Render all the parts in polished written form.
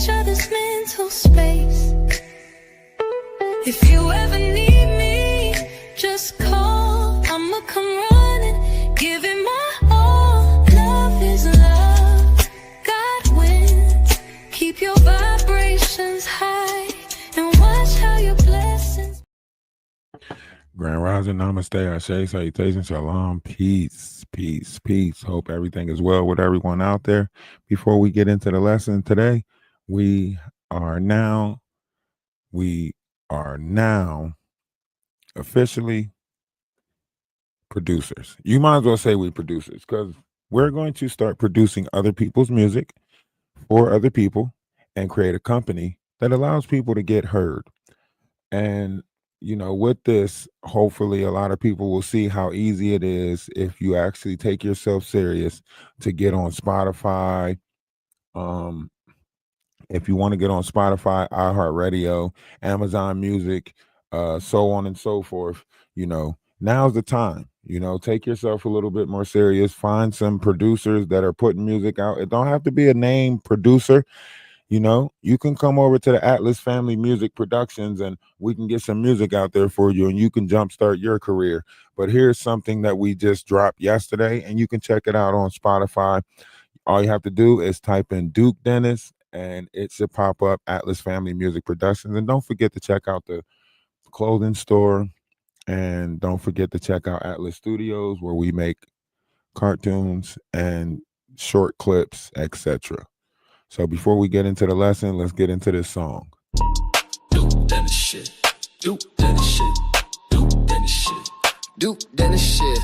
each other's mental space. If you ever need me, just call. I'ma come running, give it my all. Love is love, God wins. Keep your vibrations high and watch how your blessings. Grand Rising, Namaste, Ashe, Salutations, Shalom, peace, peace, peace. Hope everything is well with everyone out there. Before we get into the lesson today, we are now officially producers. You might as well say we producers, because we're going to start producing other people's music for other people and create a company that allows people to get heard. And you know, with this, hopefully a lot of people will see how easy it is if you actually take yourself serious to get on Spotify. If you want to get on Spotify, iHeartRadio, Amazon Music, so on and so forth, you know, now's the time. You know, take yourself a little bit more serious. Find some producers that are putting music out. It don't have to be a name producer. You know, you can come over to the Atlas Family Music Productions and we can get some music out there for you and you can jumpstart your career. But here's something that we just dropped yesterday and you can check it out on Spotify. All you have to do is type in Duke Dennis and it should pop up, Atlas Family Music Productions. And don't forget to check out the clothing store, and don't forget to check out Atlas Studios, where we make cartoons and short clips, etc. So before we get into the lesson, let's get into this song. Duke Dennis shit. Duke Dennis shit. Duke Dennis shit. Duke Dennis shit.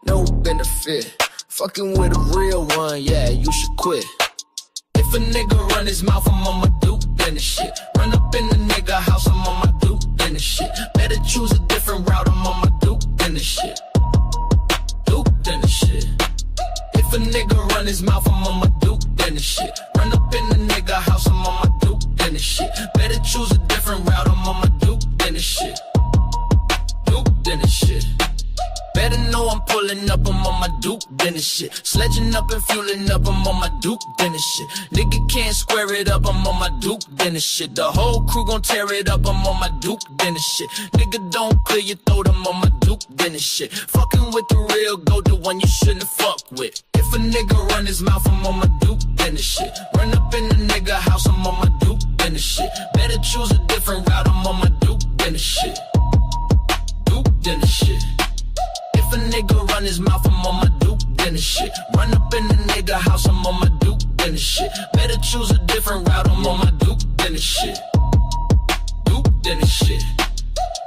No benefit. Fucking with a real one, yeah, you should quit. If a nigga run his mouth, I'm on my Duke Dennis shit. Run up in the nigga house, I'm on my Duke Dennis shit. Better choose a different route, I'm on my Duke Dennis shit. Duke Dennis shit. If a nigga run his mouth, I'm on my Duke Dennis shit. Run up in the nigga house, I'm on my Duke Dennis shit. Better choose a different route, I'm on my Duke Dennis shit. Duke Dennis shit. Better know I'm pulling up, I'm on my Duke Dennis shit. Sledging up and fueling up, I'm on my Duke Dennis shit. Nigga can't square it up, I'm on my Duke Dennis shit. The whole crew gon' tear it up, I'm on my Duke Dennis shit. Nigga don't clear your throat, I'm on my Duke Dennis shit. Fucking with the real goat, the one you shouldn't fuck with. If a nigga run his mouth, I'm on my Duke Dennis shit. Run up in the nigga house, I'm on my Duke Dennis shit. Better choose a different route, I'm on my Duke Dennis shit. Duke Dennis shit. If a nigga run his mouth, I'm on my Duke Dennis shit. Run up in the nigga house, I'm on my Duke Dennis shit. Better choose a different route, I'm on my Duke Dennis shit. Duke Dennis shit.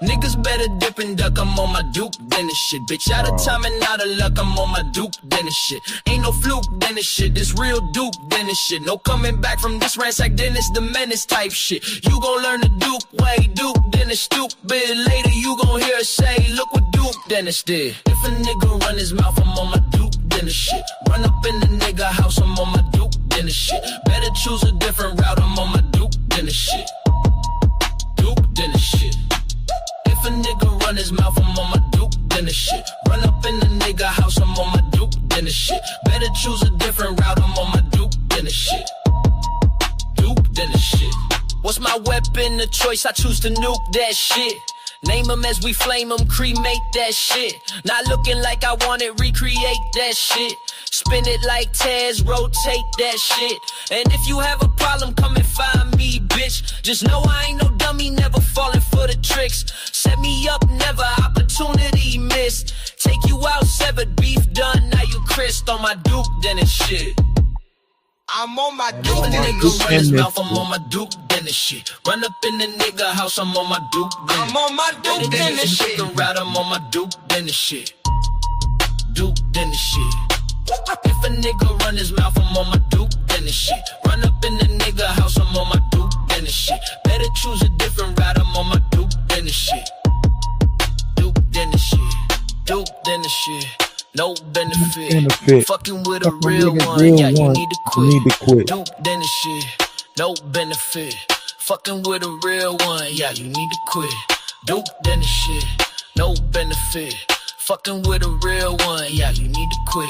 Niggas better dip and duck, I'm on my Duke Dennis shit. Bitch, out of time and out of luck, I'm on my Duke Dennis shit. Ain't no fluke Dennis shit, this real Duke Dennis shit. No coming back from this ransack Dennis the menace type shit. You gon' learn the Duke way, Duke Dennis stupid. Later you gon' hear us say, look what Duke Dennis did. If a nigga run his mouth, I'm on my Duke Dennis shit. Run up in the nigga house, I'm on my Duke Dennis shit. Better choose a different route, I'm on my Duke Dennis shit. Duke Dennis shit. If a nigga run his mouth, I'm on my Duke Dennis shit. Run up in the nigga house, I'm on my Duke Dennis shit. Better choose a different route, I'm on my Duke Dennis shit. Duke Dennis shit. What's my weapon of choice? I choose to nuke that shit. Name 'em as we flame 'em, cremate that shit. Not looking like I want it, recreate that shit. Spin it like Tez, rotate that shit. And if you have a problem, come and find me, bitch. Just know I ain't no dummy, never falling for the tricks. Set me up, never opportunity missed. Take you out, severed beef done, now you Chris on my Duke Dennis shit. I'm on my Duke, nigga run his mouth, I'm on my Duke Dennis shit. Run up in the nigga house, I'm on my Duke Dennis. I'm on my Duke Dennis shit. Route, I'm on my Duke Dennis shit. Duke Dennis shit. If a nigga run his mouth, I'm on my Duke Dennis shit. Run up in the nigga house, I'm on my Duke Dennis shit. Better choose a different route, I'm on my Duke Dennis shit. Duke Dennis shit. Duke Dennis shit. No benefit. Fucking with a real one, yeah, you need to quit. Duke Dennis shit. No benefit. Fucking with a real one, yeah, you need to quit. Duke Dennis shit. No benefit. Fucking with a real one, yeah, you need to quit.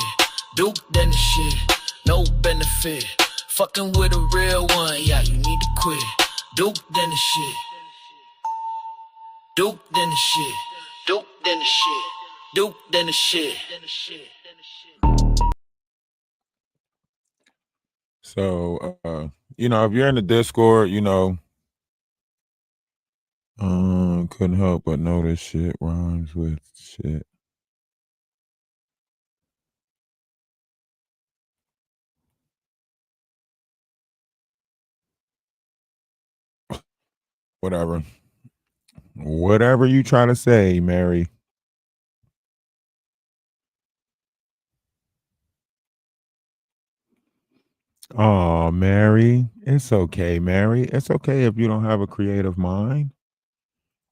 Duke Dennis shit. No benefit. Fucking with a real one, yeah, you need to quit. Duke then the shit. Duke then the shit. Duke then the shit. Duke then the shit. So, if you're in the Discord, couldn't help but notice shit rhymes with shit. Whatever. Whatever you try to say, Mary. Oh, Mary. It's okay, Mary. It's okay if you don't have a creative mind.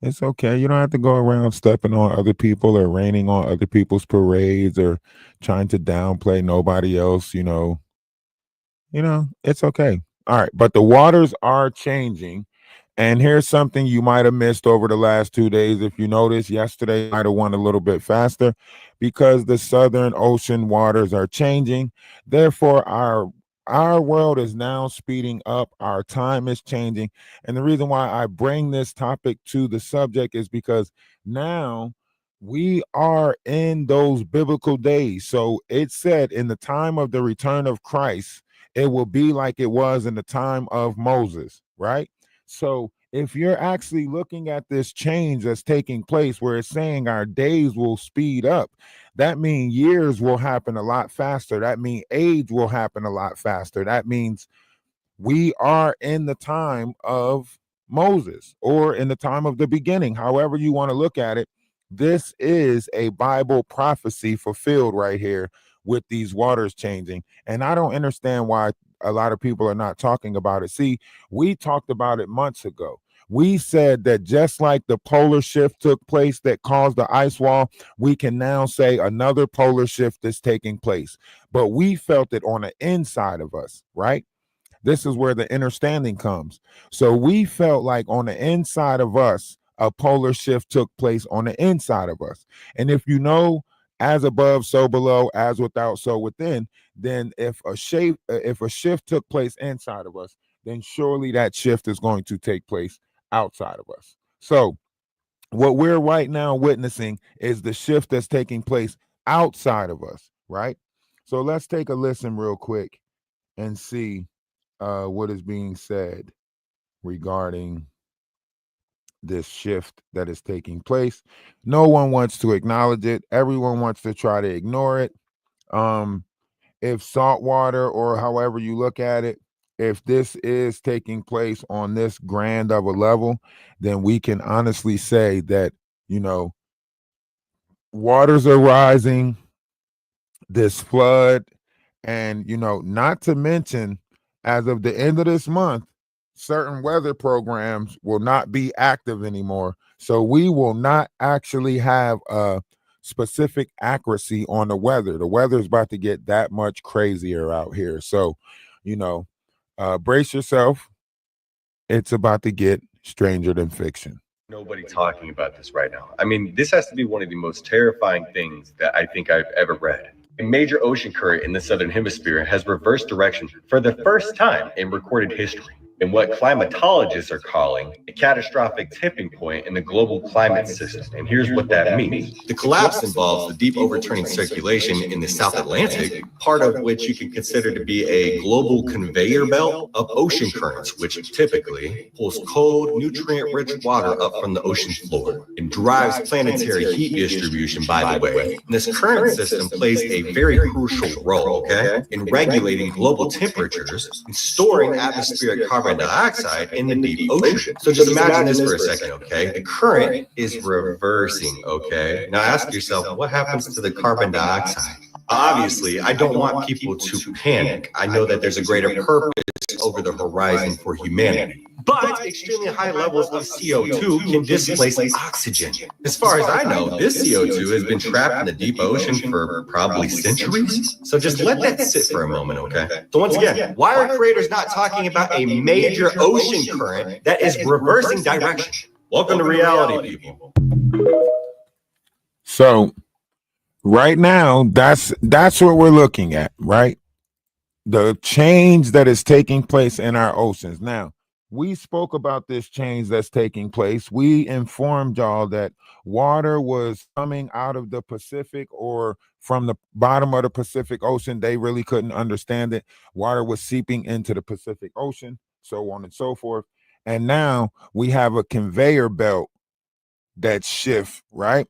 It's okay. You don't have to go around stepping on other people or raining on other people's parades or trying to downplay nobody else, it's okay. All right. But the waters are changing. And here's something you might have missed over the last 2 days. If you noticed, yesterday might have went a little bit faster because the Southern Ocean waters are changing. Therefore, our world is now speeding up. Our time is changing. And the reason why I bring this topic to the subject is because now we are in those biblical days. So it said in the time of the return of Christ, it will be like it was in the time of Moses, right? So if you're actually looking at this change that's taking place where it's saying our days will speed up, that means years will happen a lot faster. That means age will happen a lot faster. That means we are in the time of Moses or in the time of the beginning, however you want to look at it. This is a Bible prophecy fulfilled right here with these waters changing. And I don't understand why a lot of people are not talking about it. See, we talked about it months ago. We said that just like the polar shift took place that caused the ice wall, we can now say another polar shift is taking place. But we felt it on the inside of us, right? This is where the understanding comes. So we felt like on the inside of us, a polar shift took place on the inside of us. And if you know, as above, so below, as without, so within, then if a shift took place inside of us, then surely that shift is going to take place outside of us. So what we're right now witnessing is the shift that's taking place outside of us, right? So let's take a listen real quick and see what is being said regarding this shift that is taking place. No one wants to acknowledge it. Everyone wants to try to ignore it. If salt water, or however you look at it, if this is taking place on this grand of a level, then we can honestly say that, waters are rising, this flood, and, not to mention, as of the end of this month, certain weather programs will not be active anymore. So we will not actually have a specific accuracy on the weather. The weather is about to get that much crazier out here. So, brace yourself. It's about to get stranger than fiction. Nobody talking about this right now. I mean, this has to be one of the most terrifying things that I think I've ever read. A major ocean current in the southern hemisphere has reversed direction for the first time in recorded history, in what climatologists are calling a catastrophic tipping point in the global climate system. And here's what that means. The collapse involves the deep overturning circulation in the South Atlantic, part of which you can consider to be a global conveyor belt of ocean currents, which typically pulls cold, nutrient-rich water up from the ocean floor and drives planetary heat distribution, by the way. And this current system plays a very crucial role, in regulating global temperatures and storing atmospheric carbon dioxide in the deep ocean. So just imagine this for a second, The current is reversing, Now ask yourself, what happens to the carbon dioxide? Obviously, I don't want people to panic. I know that there's a greater purpose over the horizon for humanity. But extremely high levels of CO2 can displace oxygen. As far as I know, this CO2 has been trapped in the deep ocean for probably centuries. So just let that sit for a moment, So once again, why are creators not talking about a major ocean current that is reversing direction? Welcome to reality, people. So right now, that's what we're looking at, right? the change that is taking place in our oceans. Now, we spoke about this change that's taking place. We informed y'all that water was coming out of the Pacific or from the bottom of the Pacific Ocean. They really couldn't understand it. Water was seeping into the Pacific Ocean, so on and so forth. And now we have a conveyor belt that shift, right?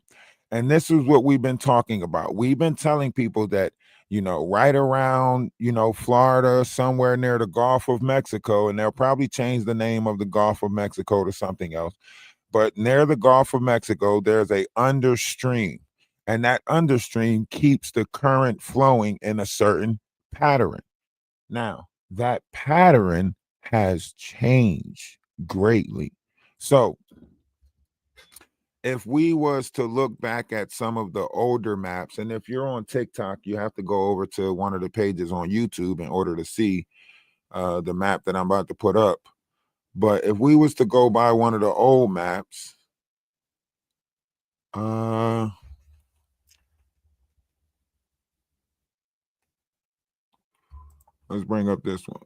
And this is what we've been talking about. We've been telling people that, right around, Florida, somewhere near the Gulf of Mexico, and they'll probably change the name of the Gulf of Mexico to something else. But near the Gulf of Mexico, there's a understream, and that understream keeps the current flowing in a certain pattern. Now, that pattern has changed greatly. So if we was to look back at some of the older maps, and if you're on TikTok, you have to go over to one of the pages on YouTube in order to see the map that I'm about to put up. But if we was to go by one of the old maps, let's bring up this one.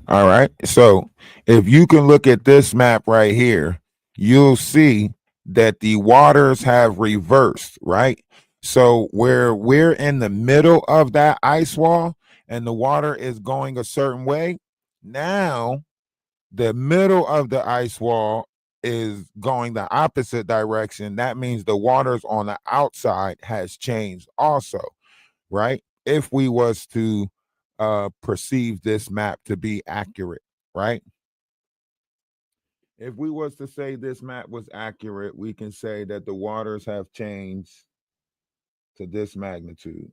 All right. So if you can look at this map right here, you'll see that the waters have reversed, right? So where we're in the middle of that ice wall and the water is going a certain way, now the middle of the ice wall is going the opposite direction. That means the waters on the outside has changed also, right? If we was to perceive this map to be accurate, right? If we was to say this map was accurate, we can say that the waters have changed to this magnitude.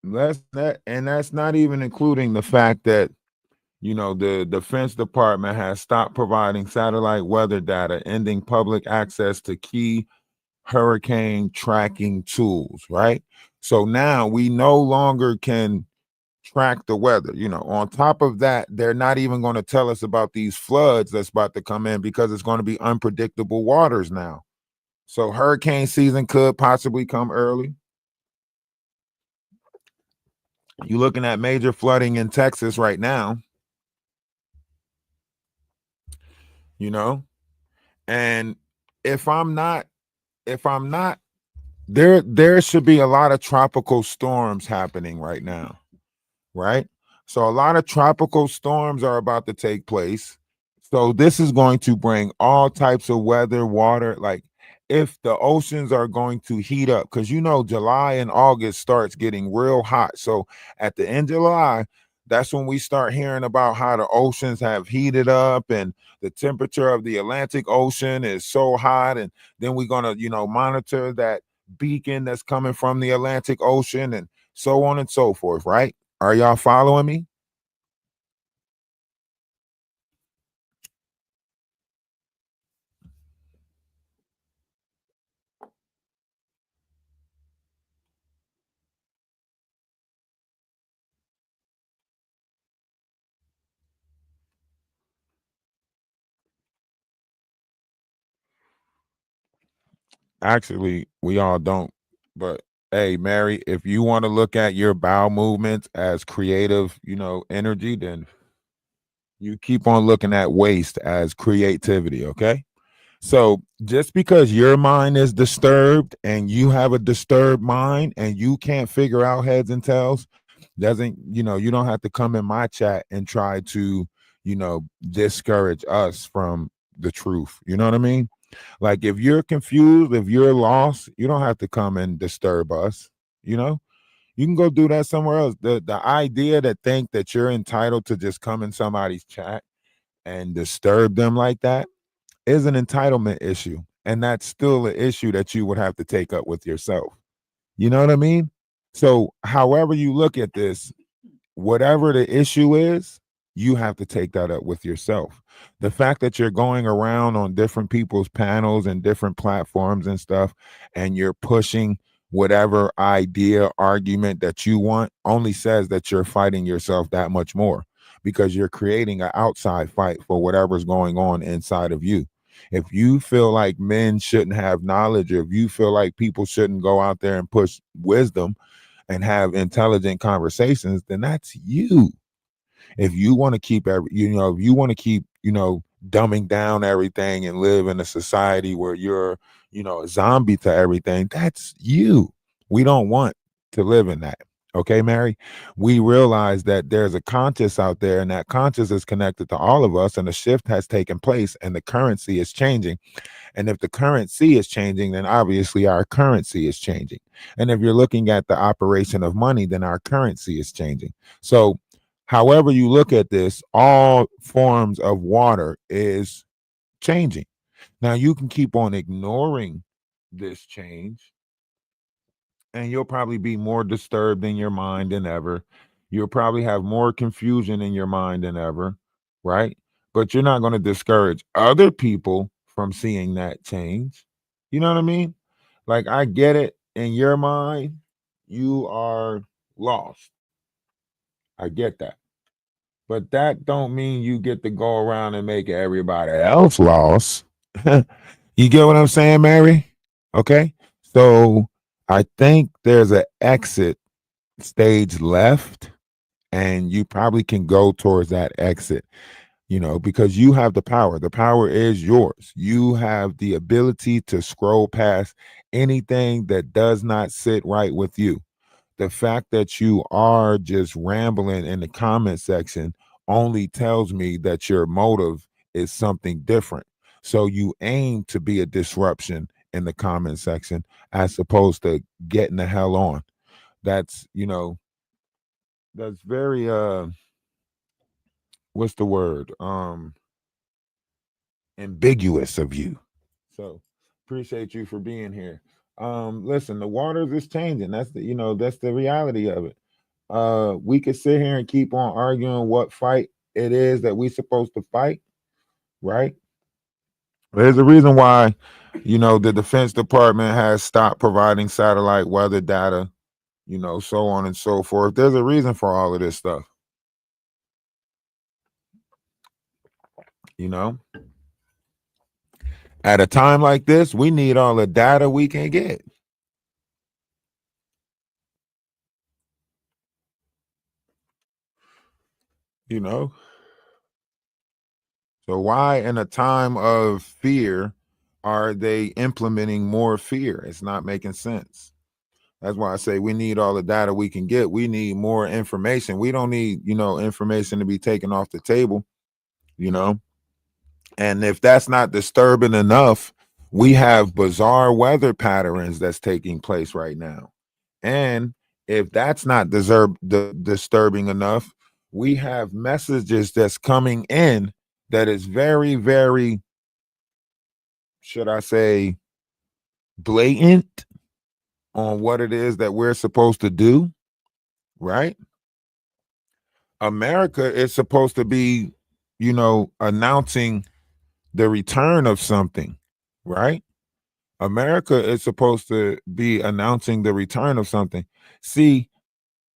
That's not even including the fact that the Defense Department has stopped providing satellite weather data, ending public access to key hurricane tracking tools, right? So now we no longer can track the weather. On top of that, they're not even going to tell us about these floods that's about to come in because it's going to be unpredictable waters now. So hurricane season could possibly come early. You're looking at major flooding in Texas right now. And if I'm not, there should be a lot of tropical storms happening right now, right? So a lot of tropical storms are about to take place. So this is going to bring all types of weather, water, like if the oceans are going to heat up, because July and August starts getting real hot. So at the end of July, that's when we start hearing about how the oceans have heated up and the temperature of the Atlantic Ocean is so hot. And then we're going to, monitor that beacon that's coming from the Atlantic Ocean and so on and so forth, right? Are y'all following me? Actually, we all don't. But hey, Mary, if you want to look at your bowel movements as creative, energy, then you keep on looking at waste as creativity, okay? So just because your mind is disturbed and you have a disturbed mind and you can't figure out heads and tails, doesn't, you don't have to come in my chat and try to, discourage us from the truth. You know what I mean? Like if you're confused, if you're lost, you don't have to come and disturb us. You can go do that somewhere else. The idea to think that you're entitled to just come in somebody's chat and disturb them like that is an entitlement issue. And that's still an issue that you would have to take up with yourself. You know what I mean? So however you look at this, whatever the issue is, you have to take that up with yourself. The fact that you're going around on different people's panels and different platforms and stuff, and you're pushing whatever idea, argument that you want only says that you're fighting yourself that much more. because you're creating an outside fight for whatever's going on inside of you. If you feel like men shouldn't have knowledge, or if you feel like people shouldn't go out there and push wisdom and have intelligent conversations, then that's you. If you want to keep if you want to keep, dumbing down everything and live in a society where you're, a zombie to everything, that's you. We don't want to live in that. Okay, Mary? We realize that there's a conscious out there, and that conscious is connected to all of us, and a shift has taken place, and the currency is changing. And if the currency is changing, then obviously our currency is changing. And if you're looking at the operation of money, then our currency is changing. So, however you look at this, all forms of water is changing. Now, you can keep on ignoring this change, and you'll probably be more disturbed in your mind than ever. You'll probably have more confusion in your mind than ever, right? But you're not going to discourage other people from seeing that change. You know what I mean? Like, I get it. In your mind, you are lost. I get that. But that don't mean you get to go around and make everybody else lost. You get what I'm saying, Mary? Okay. So I think there's an exit stage left, and you probably can go towards that exit, because you have the power. The power is yours. You have the ability to scroll past anything that does not sit right with you. The fact that you are just rambling in the comment section only tells me that your motive is something different. So you aim to be a disruption in the comment section as opposed to getting the hell on. That's, that's very what's the word? Ambiguous of you. So appreciate you for being here. Listen, the waters is changing. That's the reality of it. We could sit here and keep on arguing what fight it is that we supposed to fight, right? There's a reason why, the Defense Department has stopped providing satellite weather data, so on and so forth. There's a reason for all of this stuff. At a time like this, we need all the data we can get. So why in a time of fear are they implementing more fear? It's not making sense. That's why I say we need all the data we can get. We need more information. We don't need, information to be taken off the table, And if that's not disturbing enough, we have bizarre weather patterns that's taking place right now. And if that's not disturbing enough, we have messages that's coming in that is very, very, should I say, blatant on what it is that we're supposed to do, right? America is supposed to be, announcing the return of something, right? America is supposed to be announcing the return of something. See,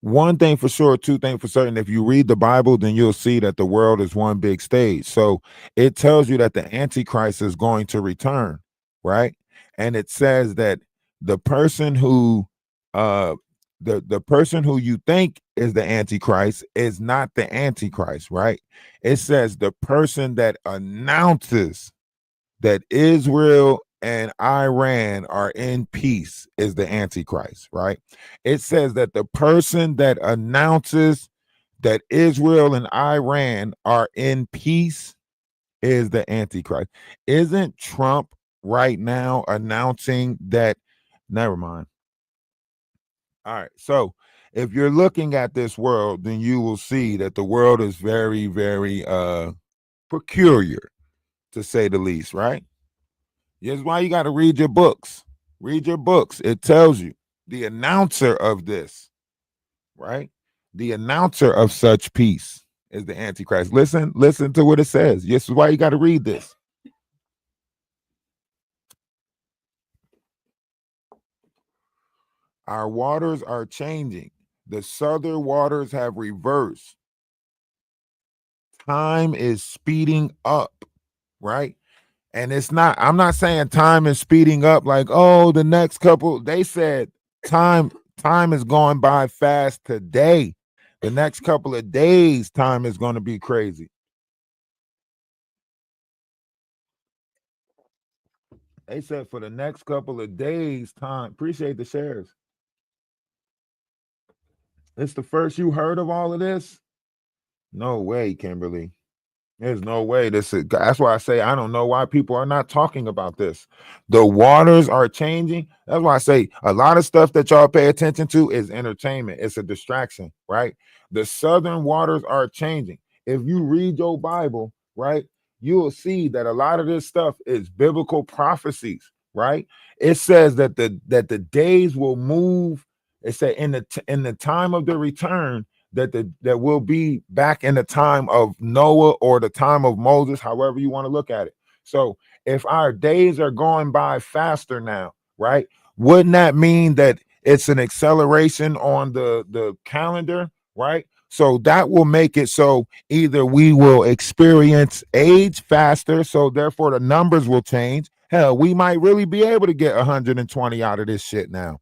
one thing for sure, two things for certain. If you read the Bible, then you'll see that the world is one big stage. So it tells you that the Antichrist is going to return, right? And it says that the person who the person who you think is the Antichrist is not the Antichrist, right? It says the person that announces that Israel and Iran are in peace is the Antichrist, right? It says that the person that announces that Israel and Iran are in peace is the Antichrist. Isn't Trump right now announcing that? Never mind. All right. So if you're looking at this world, then you will see that the world is very, very peculiar, to say the least, right? That's why you got to read your books. Read your books. It tells you the announcer of this, right? The announcer of such peace is the Antichrist. Listen to what it says. This is why you got to read this. Our waters are changing. The southern waters have reversed. time is speeding up, right? And it's not, I'm not saying time is speeding up like, oh, the next couple, they said time is going by fast today. The next couple of days, time is going to be crazy. They said for the next couple of days, time. Appreciate the shares. It's the first you heard of all of this? No way, Kimberly. There's no way this is. That's why I say I don't know why people are not talking about this. The waters are changing. That's why I say a lot of stuff that y'all pay attention to is entertainment. It's a distraction, right? The southern waters are changing. If you read your Bible, right, you will see that a lot of this stuff is biblical prophecies, right? It says that the days will move. It said in the time of the return that will be back in the time of Noah or the time of Moses, however you want to look at it. So if our days are going by faster now, right? Wouldn't that mean that it's an acceleration on the calendar, right? So that will make it so either we will experience age faster, so therefore the numbers will change. Hell, we might really be able to get 120 out of this shit now.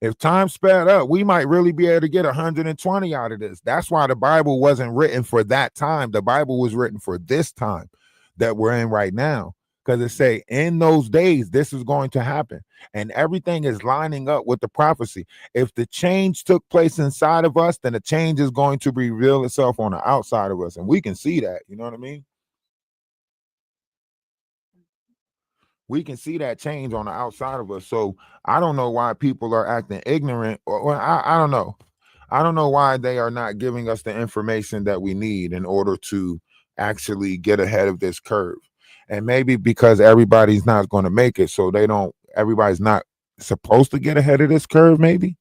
If time sped up, we might really be able to get 120 out of this. That's why the Bible wasn't written for that time. The Bible was written for this time that we're in right now. Because it say in those days, this is going to happen. And everything is lining up with the prophecy. If the change took place inside of us, then the change is going to reveal itself on the outside of us. And we can see that. You know what I mean? We can see that change on the outside of us. So I don't know why people are acting ignorant, or I don't know. I don't know why they are not giving us the information that we need in order to actually get ahead of this curve. And maybe because everybody's not going to make it, so everybody's not supposed to get ahead of this curve, maybe.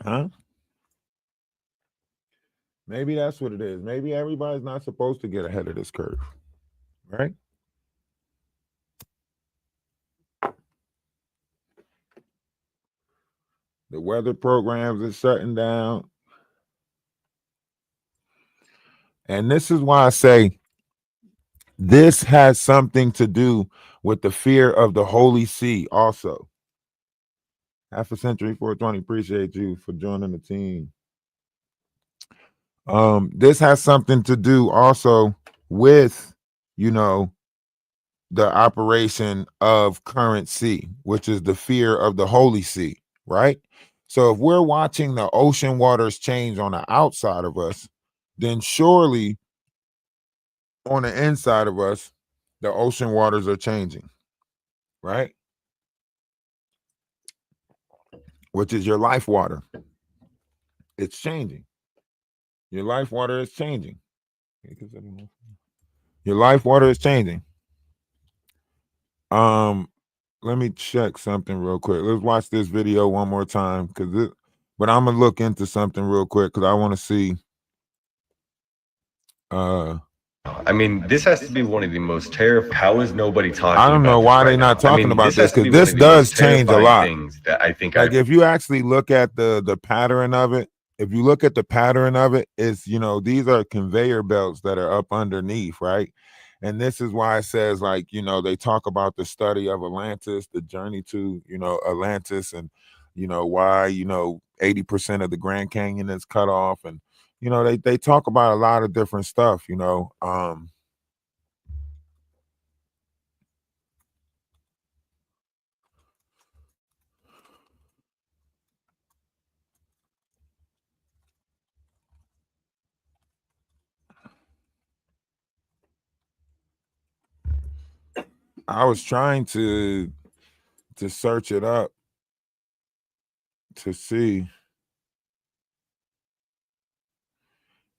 Huh? Maybe that's what it is. Maybe everybody's not supposed to get ahead of this curve, right? The weather programs are shutting down. And this is why I say this has something to do with the fear of the Holy See also. Half a century 420, appreciate you for joining the team. This has something to do also with, the operation of current sea, which is the fear of the Holy See, right? So if we're watching the ocean waters change on the outside of us, then surely on the inside of us, the ocean waters are changing, right? Which is your life water. It's changing. Your life water is changing. Your life water is changing. Let me check something real quick. Let's watch this video one more time, but I'm gonna look into something real quick because I want to see. I mean, this has to be one of the most terrifying. How is nobody talking? I don't know why they're not talking about this, because this does change a lot. Things that I think, like, if you actually look at the pattern of it, if you look at the pattern of it, it's, these are conveyor belts that are up underneath, right? And this is why it says, like, they talk about the study of Atlantis, the journey to, Atlantis, and, why, 80% of the Grand Canyon is cut off. And, they talk about a lot of different stuff, I was trying to search it up to see.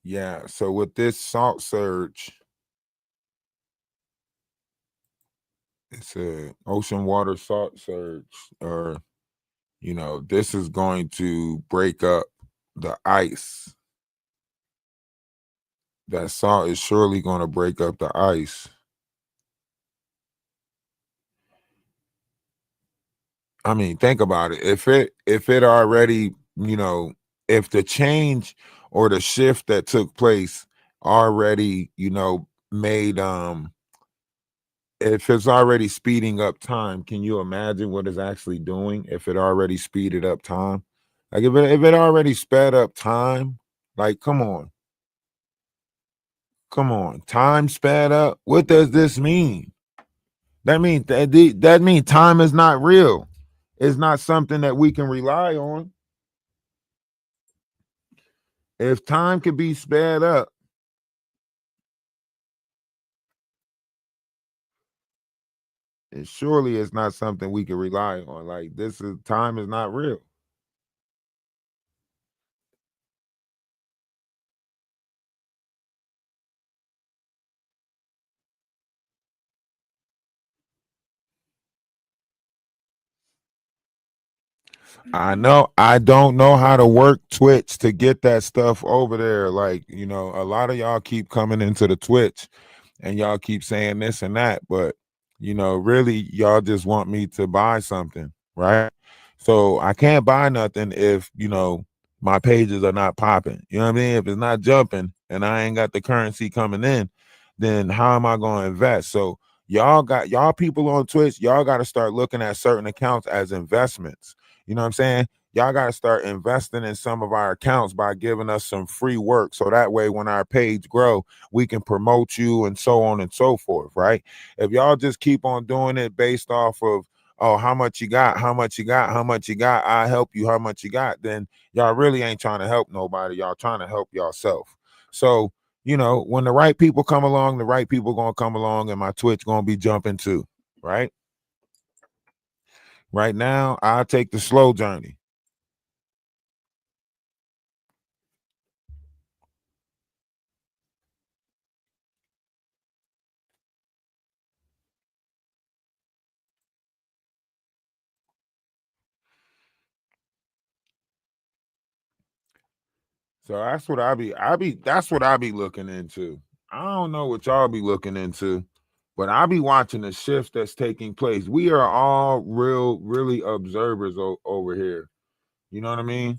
Yeah, so with this salt surge, it's a ocean water salt surge, or this is going to break up the ice. That salt is surely going to break up the ice. I mean, think about it. If it already you know, if the change or the shift that took place already, you know, made if it's already speeding up time, can you imagine what it's actually doing if it already speeded up time? Like if it already sped up time, like come on. Come on. Time sped up. What does this mean? That means that means time is not real. It's not something that we can rely on. If time can be sped up, it surely is not something we can rely on. Like this is time is not real. I know I don't know how to work Twitch to get that stuff over there. Like, you know, a lot of y'all keep coming into the Twitch and y'all keep saying this and that, but you know, really y'all just want me to buy something, right? So I can't buy nothing if, you know, my pages are not popping. You know what I mean? If it's not jumping and I ain't got the currency coming in, then how am I going to invest? So y'all people on Twitch, y'all got to start looking at certain accounts as investments. You know what I'm saying? Y'all got to start investing in some of our accounts by giving us some free work. So that way, when our page grow, we can promote you and so on and so forth, right? If y'all just keep on doing it based off of, oh, how much you got, how much you got, how much you got, I help you, how much you got, then y'all really ain't trying to help nobody. Y'all trying to help yourself. So, you know, when the right people come along, the right people going to come along and my Twitch going to be jumping too, right? Right now, I'll take the slow journey. So that's what that's what I be looking into. I don't know what y'all be looking into, but I be watching the shift that's taking place. We are all really observers over here. You know what I mean?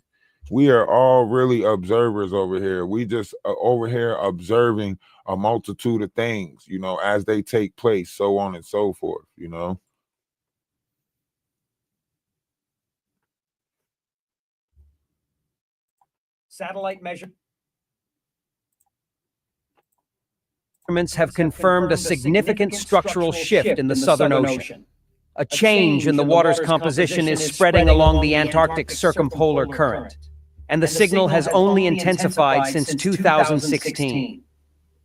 We are all really observers over here. We just over here observing a multitude of things, you know, as they take place, so on and so forth, you know. Satellite measurements have confirmed a significant structural shift in the Southern Ocean. A change in the water's composition is spreading along the Antarctic circumpolar current, and the signal has only intensified since 2016.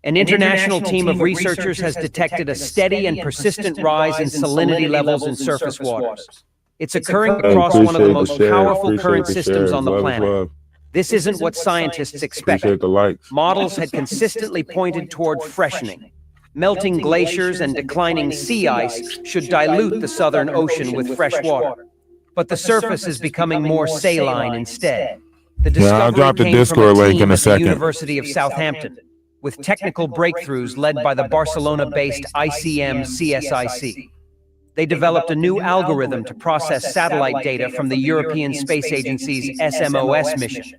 An international team of researchers has detected a steady and persistent rise in salinity levels in surface waters. It's occurring across one of the most powerful current systems on the planet. This isn't what scientists expected. Models had consistently pointed toward freshening. Melting glaciers and declining sea ice should dilute the Southern Ocean with fresh water. But the surface is becoming more saline instead. The discovery came from a team at the University of Southampton, with technical breakthroughs led by the Barcelona-based ICM-CSIC. They developed a new algorithm to process satellite data from the European Space Agency's SMOS mission,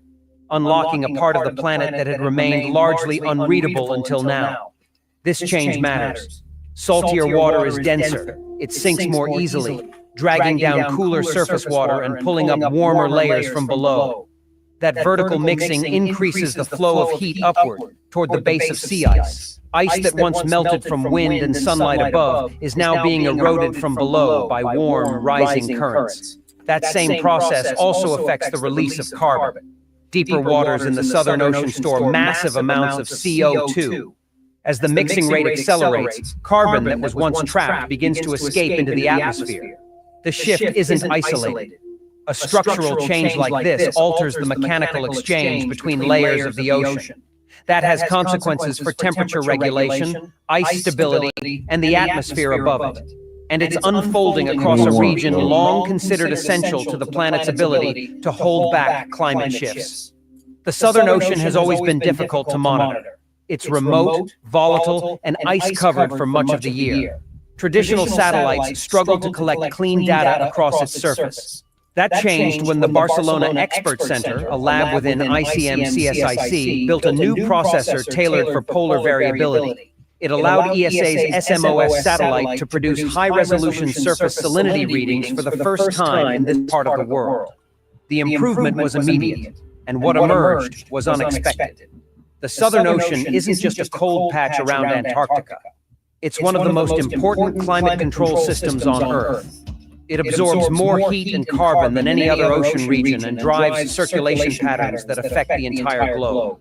unlocking a part of the planet that had remained largely unreadable until now. This change matters. Saltier water is denser, it sinks more easily, dragging down cooler surface water and pulling up warmer layers from below. That vertical mixing increases the flow of heat upward toward the base of sea ice. Ice that once melted from wind and sunlight above is now being eroded from below by warm, rising currents. That same process also affects the release of carbon. Deeper waters in the Southern Ocean store massive amounts of CO2. As the mixing rate accelerates, carbon that was once trapped begins to escape into the atmosphere. The shift isn't isolated. A structural change like this alters the mechanical exchange between layers of the ocean. That has consequences for temperature regulation, ice stability, and the atmosphere above it. And it's unfolding across a region long considered essential to the planet's ability to hold back climate shifts. The Southern Ocean has always been difficult to monitor. It's remote, volatile, and ice-covered for much of the year. Traditional satellites struggle to collect clean data across its surface. That changed when the Barcelona Expert Center, a lab within ICM CSIC, built a new processor tailored for polar variability. It allowed ESA's SMOS satellite to produce high-resolution surface salinity readings for the first time in this part of the world. The improvement was immediate, and what emerged was unexpected. The Southern Ocean isn't just a cold patch around Antarctica. It's one of the most important climate control systems on Earth. It absorbs more heat and carbon than any other ocean region and drives circulation patterns that affect the entire globe.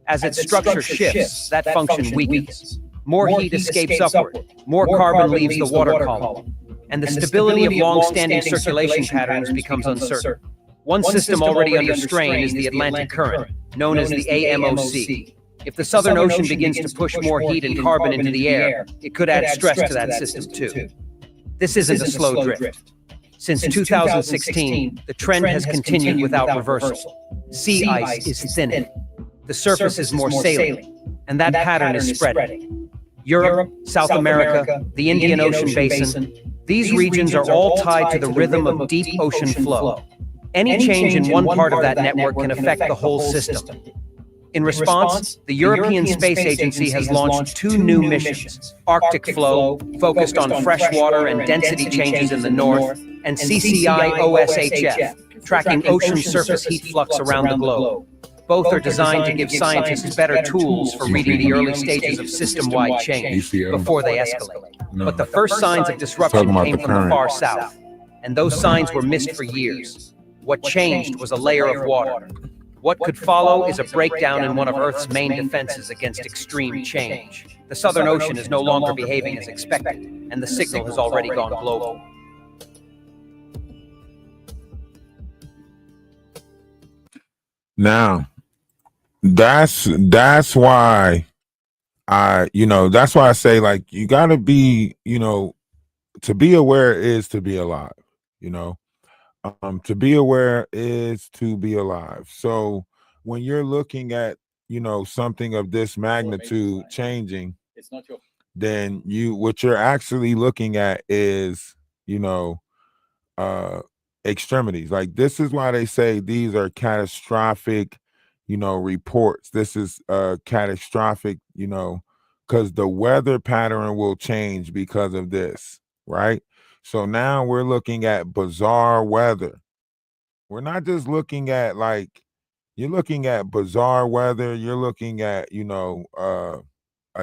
As its structure shifts, that function weakens. More heat escapes upward, more carbon leaves the water column, and the stability of long-standing circulation patterns becomes uncertain. One system already under strain is the Atlantic Current, known as the AMOC. If the Southern Ocean begins to push more heat and carbon into the air, it could add stress to that system too. This isn't a slow drift. Since 2016, the trend has continued without reversal. Sea ice is thinning. The surface is more salient, and that pattern is spreading. Europe, South America, the Indian Ocean Basin, these regions are all tied to the rhythm of deep ocean flow. Any change in one part of that network can affect the whole system. In response, the European Space Agency has launched 2 new missions: Arctic Flow, focused on freshwater and density changes in the north, and CCI-OSHF, tracking ocean surface heat flux around the globe. Both are designed to give scientists better tools for reading the early stages of system-wide change before they escalate. But the first signs of disruption came from the far south, and those signs were missed for years. What changed was a layer of water. What could follow is a breakdown in one of Earth's main defenses against extreme change. The Southern Ocean is no longer behaving as expected, and the signal has already gone global. Now, that's why that's why I say, like, you got to be, to be aware is to be alive, to be aware is to be alive. So when you're looking at, something of this magnitude changing, then what you're actually looking at is, extremities. Like, this is why they say these are catastrophic, reports. This is catastrophic, because the weather pattern will change because of this, right? So now we're looking at bizarre weather. We're not just looking at, like, you're looking at bizarre weather. You're looking at, a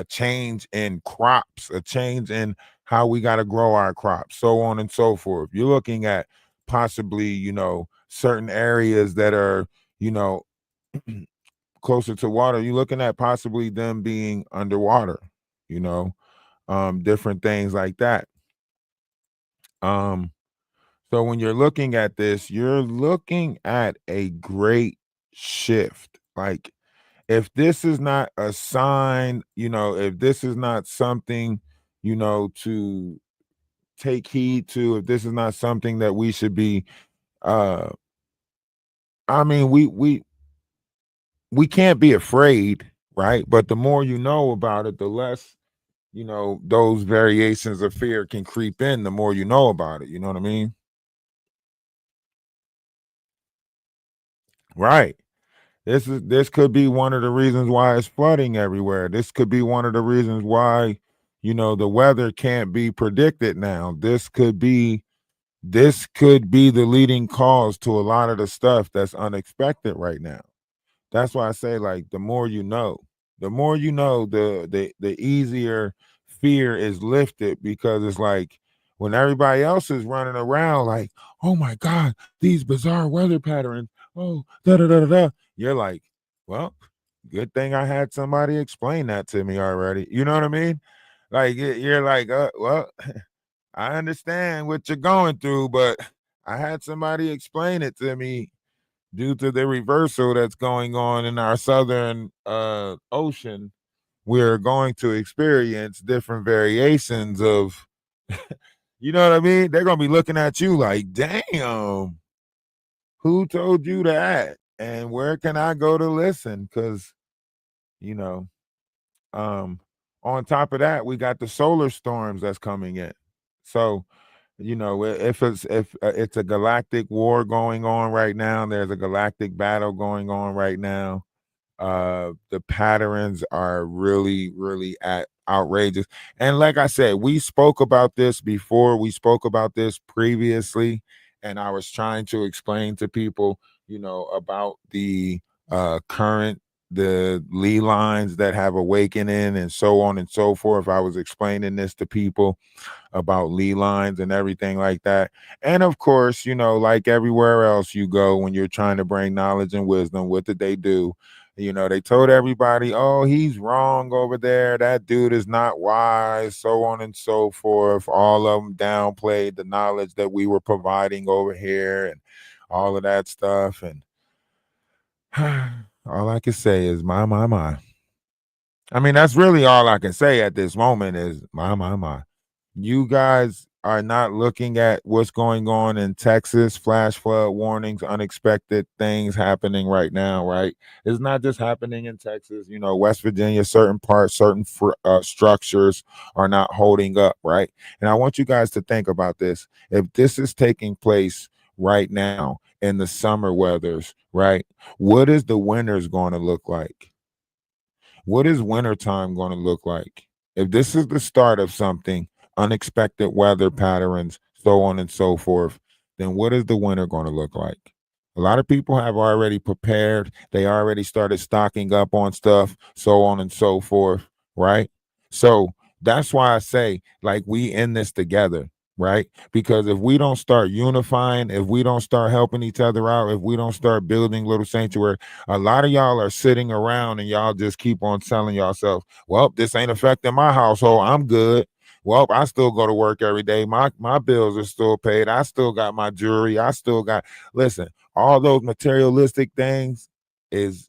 change in crops, a change in how we got to grow our crops, so on and so forth. You're looking at possibly, certain areas that are, closer to water. You're looking at possibly them being underwater, different things like that. So when you're looking at this, you're looking at a great shift. Like, if this is not a sign, if this is not something, to take heed to, if this is not something that we should be, I mean, we can't be afraid, right? But the more you know about it, the less, those variations of fear can creep in, the more you know about it. You know what I mean? Right. This could be one of the reasons why it's flooding everywhere. This could be one of the reasons why, the weather can't be predicted now. This could be the leading cause to a lot of the stuff that's unexpected right now. That's why I say, like, the more you know, the easier fear is lifted, because it's like, when everybody else is running around like, oh my God, these bizarre weather patterns, oh, da da da da da, you're like, well, good thing I had somebody explain that to me already. You know what I mean? Like, you're like, well, I understand what you're going through, but I had somebody explain it to me. Due to the reversal that's going on in our southern ocean, we're going to experience different variations of, you know what I mean? They're going to be looking at you like, damn, who told you that? And where can I go to listen? Because, on top of that, we got the solar storms that's coming in. So You know, if it's a galactic war going on right now, there's a galactic battle going on right now. The patterns are really at outrageous. And like I said, we spoke about this before, we spoke about this previously, and I was trying to explain to people, you know, about the current, the Lee lines that have awakening and so on and so forth. I was explaining this to people about Lee lines and everything like that. And of course, you know, like everywhere else you go when you're trying to bring knowledge and wisdom, what did they do? You know, they told everybody, oh, he's wrong over there. That dude is not wise, so on and so forth. All of them downplayed the knowledge that we were providing over here and all of that stuff. And all I can say is my. I mean, that's really all I can say at this moment is my. You guys are not looking at what's going on in Texas, flash flood warnings, unexpected things happening right now, right? It's not just happening in Texas, you know, West Virginia, certain parts, certain structures are not holding up, right? And I want you guys to think about this. If this is taking place right now in the summer weathers, right? What is the winters going to look like? What is wintertime going to look like? If this is the start of something, unexpected weather patterns, so on and so forth, then what is the winter going to look like? A lot of people have already prepared. They already started stocking up on stuff, so on and so forth, right? So that's why I say, like, we in this together, right? Because if we don't start unifying, if we don't start helping each other out, if we don't start building little sanctuary, a lot of y'all are sitting around and y'all just keep on telling yourself, well, this ain't affecting my household. I'm good. Well, I still go to work every day. My bills are still paid. I still got my jewelry. I still got, listen, all those materialistic things is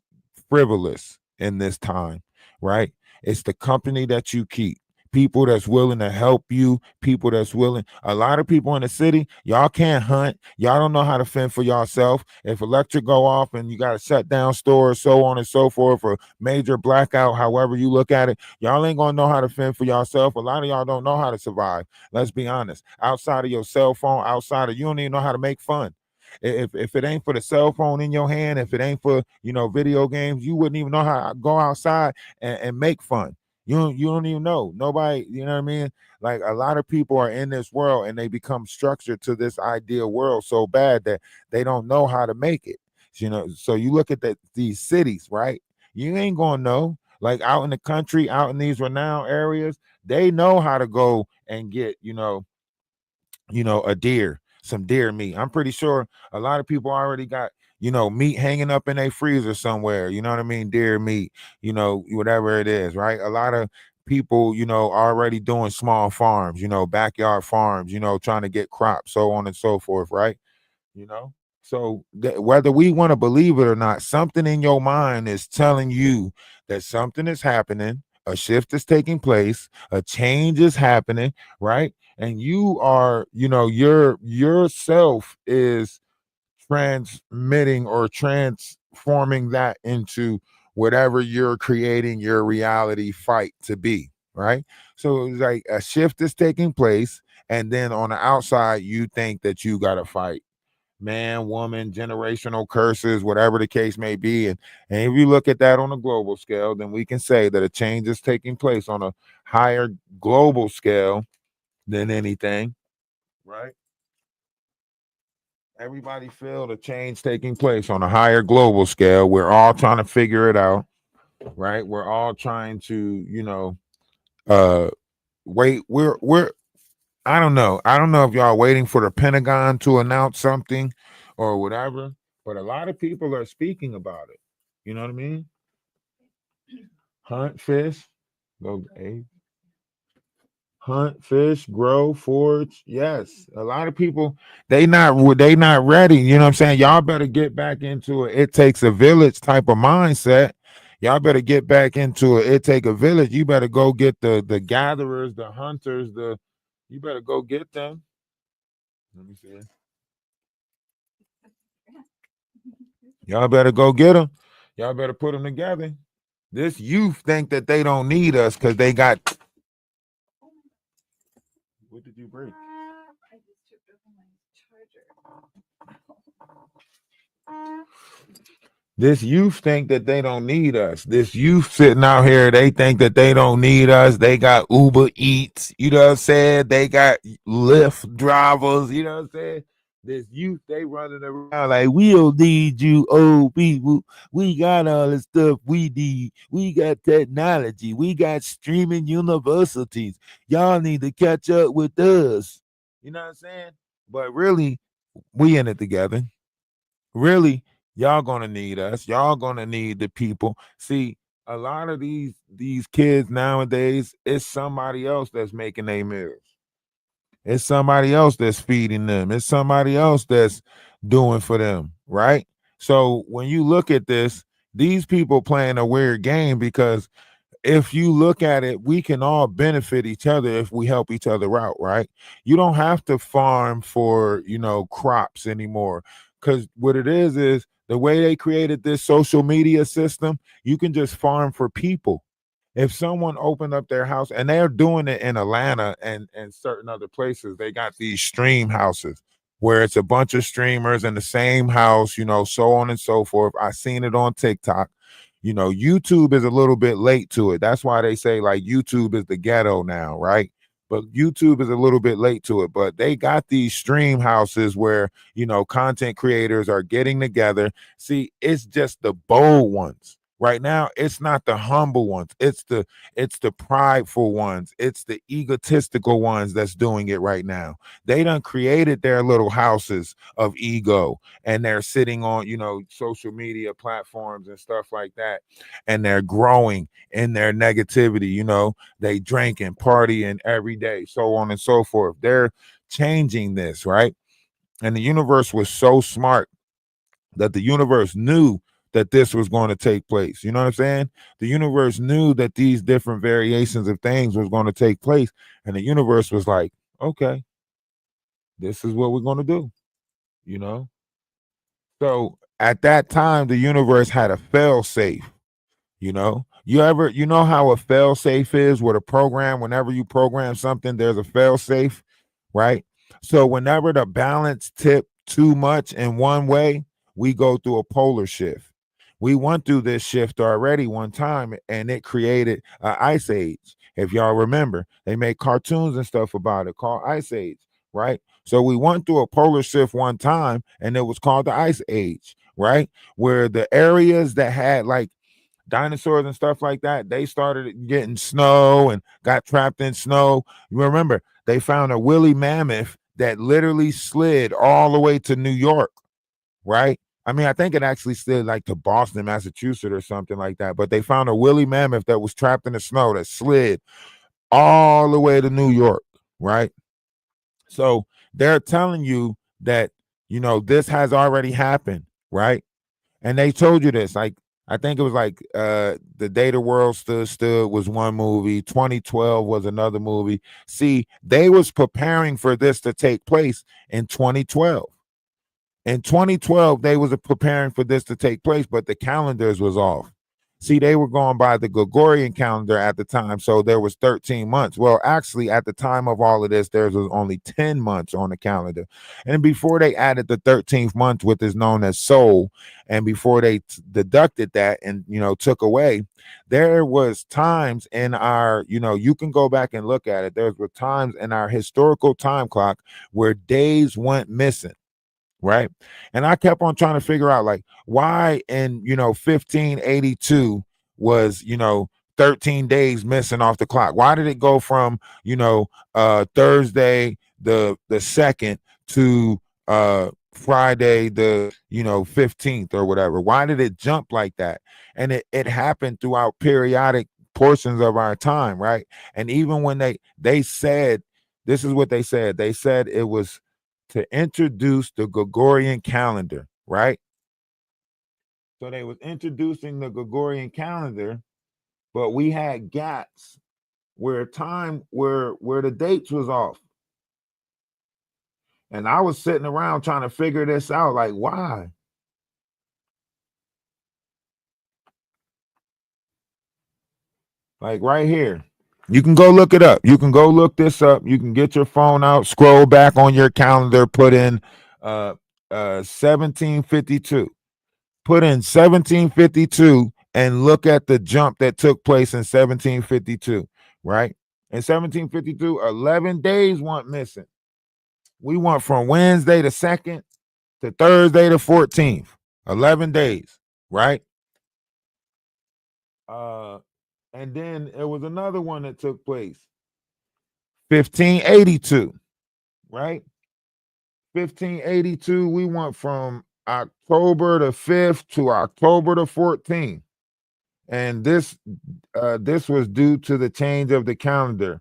frivolous in this time, right? It's the company that you keep. People that's willing to help you, people that's willing. A lot of people in the city, y'all can't hunt. Y'all don't know how to fend for yourself. If electric go off and you got to shut down stores, so on and so forth, or major blackout, however you look at it, y'all ain't gonna know how to fend for yourself. A lot of y'all don't know how to survive. Let's be honest. Outside of your cell phone, outside of, you don't even know how to make fun. If it ain't for the cell phone in your hand, if it ain't for, you know, video games, you wouldn't even know how to go outside and make fun. You don't even know. Nobody, you know what I mean? Like, a lot of people are in this world and they become structured to this ideal world so bad that they don't know how to make it. You know, so you look at these cities, right? You ain't gonna know. Like, out in the country, out in these renowned areas, they know how to go and get, a deer, some deer meat. I'm pretty sure a lot of people already got, meat hanging up in a freezer somewhere. You know what I mean? Deer meat, whatever it is, right? A lot of people, already doing small farms, backyard farms, trying to get crops, so on and so forth, right? You know? So whether we want to believe it or not, something in your mind is telling you that something is happening, a shift is taking place, a change is happening, right? And you are, yourself is transmitting or transforming that into whatever you're creating your reality fight to be, right? So it's like a shift is taking place, and then on the outside, you think that you got to fight man, woman, generational curses, whatever the case may be. And if you look at that on a global scale, then we can say that a change is taking place on a higher global scale than anything, right? Everybody feel the change taking place on a higher global scale. We're all trying to figure it out, right? We're all trying to, wait. We're I don't know. I don't know if y'all waiting for the Pentagon to announce something or whatever, but a lot of people are speaking about it. You know what I mean? Hunt, fish, go hunt, fish, grow, forage. Yes, a lot of people they not ready. You know what I'm saying? Y'all better get back into it takes a village type of mindset. Y'all better get back into it take a village. You better go get the gatherers, the hunters, you better go get them. Let me see. Y'all better go get them. Y'all better put them together. This youth think that they don't need us because they got. What did you break? This youth think that they don't need us. This youth sitting out here, they think that they don't need us. They got Uber Eats, you know what I'm saying? They got Lyft drivers, you know what I'm saying? This youth, they running around like, we don't need you old people. We got all the stuff we need. We got technology. We got streaming universities. Y'all need to catch up with us. You know what I'm saying? But really, we in it together. Really, y'all gonna need us. Y'all gonna need the people. See, a lot of these kids nowadays, it's somebody else that's making their meals. It's somebody else that's feeding them. It's somebody else that's doing for them, right? So when you look at this, these people playing a weird game because if you look at it, we can all benefit each other if we help each other out, right? You don't have to farm for, crops anymore. Because what it is the way they created this social media system, you can just farm for people. If someone opened up their house, and they're doing it in Atlanta and certain other places, they got these stream houses where it's a bunch of streamers in the same house, so on and so forth. I seen it on TikTok. YouTube is a little bit late to it. That's why they say like YouTube is the ghetto now, right? But YouTube is a little bit late to it. But they got these stream houses where, content creators are getting together. See, it's just the bold ones. Right now, it's not the humble ones. It's the prideful ones. It's the egotistical ones that's doing it right now. They done created their little houses of ego, and they're sitting on, social media platforms and stuff like that. And they're growing in their negativity. They drinking, partying every day, so on and so forth. They're changing this, right? And the universe was so smart that the universe knew that this was going to take place. You know what I'm saying? The universe knew that these different variations of things was going to take place. And the universe was like, okay, this is what we're going to do. So at that time, the universe had a fail safe. You know how a fail safe is with a program? Whenever you program something, there's a fail safe, right? So whenever the balance tip too much in one way, we go through a polar shift. We went through this shift already one time, and it created an ice age. If y'all remember, they made cartoons and stuff about it called Ice Age, right? So we went through a polar shift one time, and it was called the Ice Age, right? Where the areas that had like dinosaurs and stuff like that, they started getting snow and got trapped in snow. You remember, they found a woolly mammoth that literally slid all the way to New York, right? I mean, I think it actually slid like to Boston, Massachusetts or something like that. But they found a woolly mammoth that was trapped in the snow that slid all the way to New York, right? So they're telling you that, this has already happened, right? And they told you this, like, I think it was like The Day the World Stood Still was one movie. 2012 was another movie. See, they was preparing for this to take place in 2012. In 2012, they was preparing for this to take place, but the calendars was off. See, they were going by the Gregorian calendar at the time, so there was 13 months. Well, actually, at the time of all of this, there was only 10 months on the calendar. And before they added the 13th month, which is known as Sol, and before they deducted that and, took away, there was times in our, you can go back and look at it. There were times in our historical time clock where days went missing. Right. And I kept on trying to figure out like why in 1582 was 13 days missing off the clock. Why did it go from Thursday the 2nd to Friday the 15th or whatever? Why did it jump like that? And it happened throughout periodic portions of our time, right? And even when they said, this is what they said it was to introduce the Gregorian calendar, right? So they was introducing the Gregorian calendar, but we had gaps where the dates was off. And I was sitting around trying to figure this out, like why? Like right here. You can go look it up. You can go look this up. You can get your phone out, scroll back on your calendar, put in 1752. put in 1752 and look at the jump that took place in 1752, right? In 1752, 11 days went missing. We went from Wednesday the 2nd to Thursday the 14th, 11 days, right? And then there was another one that took place, 1582, right? 1582, we went from October the 5th to October the 14th. And this was due to the change of the calendar,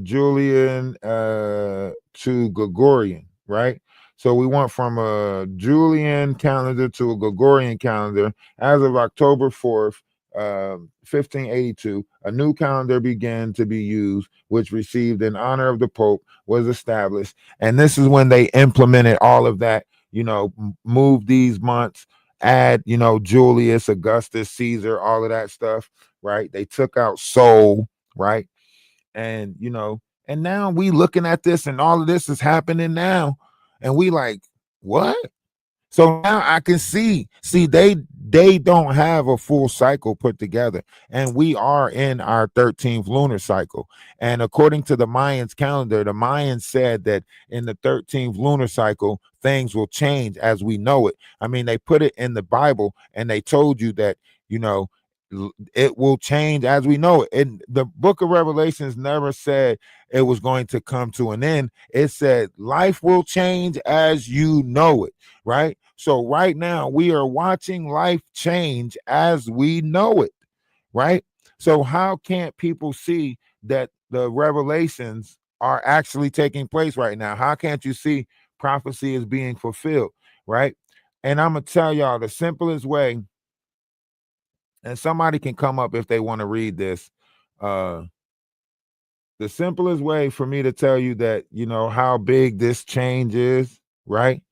Julian to Gregorian, right? So we went from a Julian calendar to a Gregorian calendar as of October 4th, 1582. A new calendar began to be used, which received in honor of the Pope, was established. And this is when they implemented all of that, moved these months, add, Julius, Augustus, Caesar, all of that stuff, right? They took out Sol, right? And, and now we looking at this and all of this is happening now. And we like, what? So now I can see they don't have a full cycle put together, and we are in our 13th lunar cycle. And according to the Mayans calendar, the Mayans said that in the 13th lunar cycle, things will change as we know it. I mean, they put it in the Bible and they told you that, it will change as we know it. And the book of Revelations never said it was going to come to an end. It said life will change as you know it, right? So right now we are watching life change as we know it, right? So how can't people see that the revelations are actually taking place right now? How can't you see prophecy is being fulfilled, right? And I'm going to tell y'all the simplest way, and somebody can come up if they want to read this. The simplest way for me to tell you that, how big this change is, right?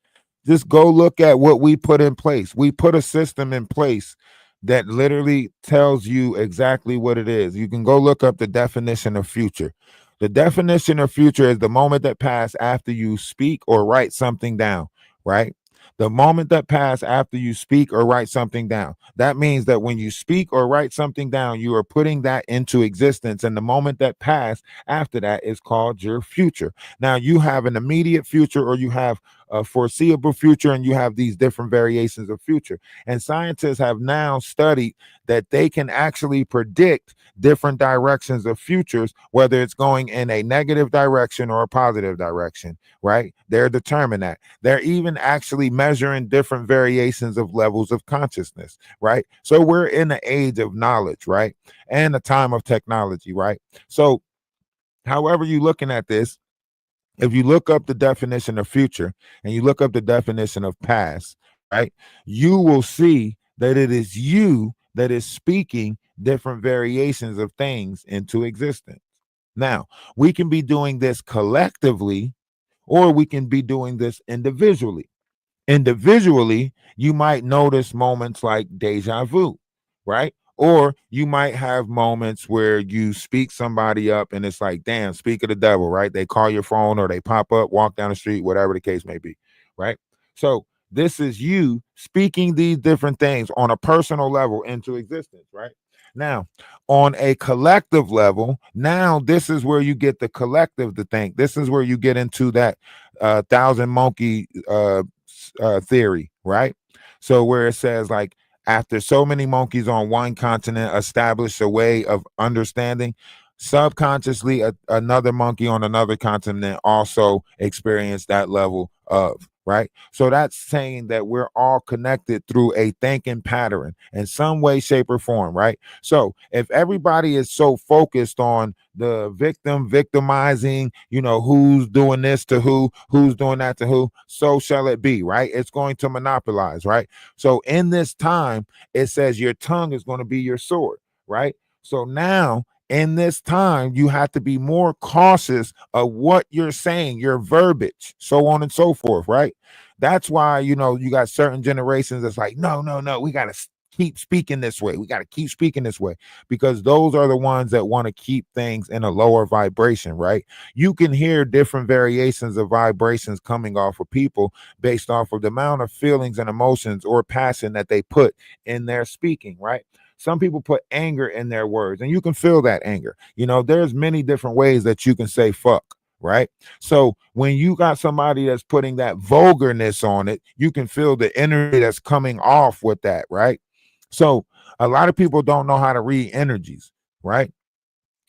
Just go look at what we put in place. We put a system in place that literally tells you exactly what it is. You can go look up the definition of future. The definition of future is the moment that passed after you speak or write something down, right? The moment that passed after you speak or write something down. That means that when you speak or write something down, you are putting that into existence. And the moment that passed after that is called your future. Now, you have an immediate future, or you have a foreseeable future, and you have these different variations of future. And scientists have now studied that they can actually predict different directions of futures, whether it's going in a negative direction or a positive direction, right? They're determining that. They're even actually measuring different variations of levels of consciousness, right? So we're in the age of knowledge, right? And the time of technology, right? So however you're looking at this, if you look up the definition of future and you look up the definition of past, right, you will see that it is you that is speaking different variations of things into existence. Now, we can be doing this collectively, or we can be doing this individually. Individually, you might notice moments like deja vu, right? Or you might have moments where you speak somebody up and it's like, damn, speak of the devil, right? They call your phone or they pop up, walk down the street, whatever the case may be, right? So this is you speaking these different things on a personal level into existence, right? Now, on a collective level, now this is where you get the collective to think. This is where you get into that thousand monkey theory, right? So where it says like, after so many monkeys on one continent establish a way of understanding, subconsciously another monkey on another continent also experienced that level of, right? So that's saying that we're all connected through a thinking pattern in some way, shape, or form, right? So if everybody is so focused on the victimizing, who's doing this to who's doing that to who, so shall it be, right? It's going to monopolize, right? So in this time, it says your tongue is going to be your sword, right? So now in this time, you have to be more cautious of what you're saying, your verbiage, so on and so forth, right? That's why, you got certain generations that's like, no, we got to keep speaking this way. We got to keep speaking this way, because those are the ones that want to keep things in a lower vibration, right? You can hear different variations of vibrations coming off of people based off of the amount of feelings and emotions or passion that they put in their speaking, right? Some people put anger in their words, and you can feel that anger. There's many different ways that you can say fuck, right? So when you got somebody that's putting that vulgarness on it, you can feel the energy that's coming off with that, right? So a lot of people don't know how to read energies, right?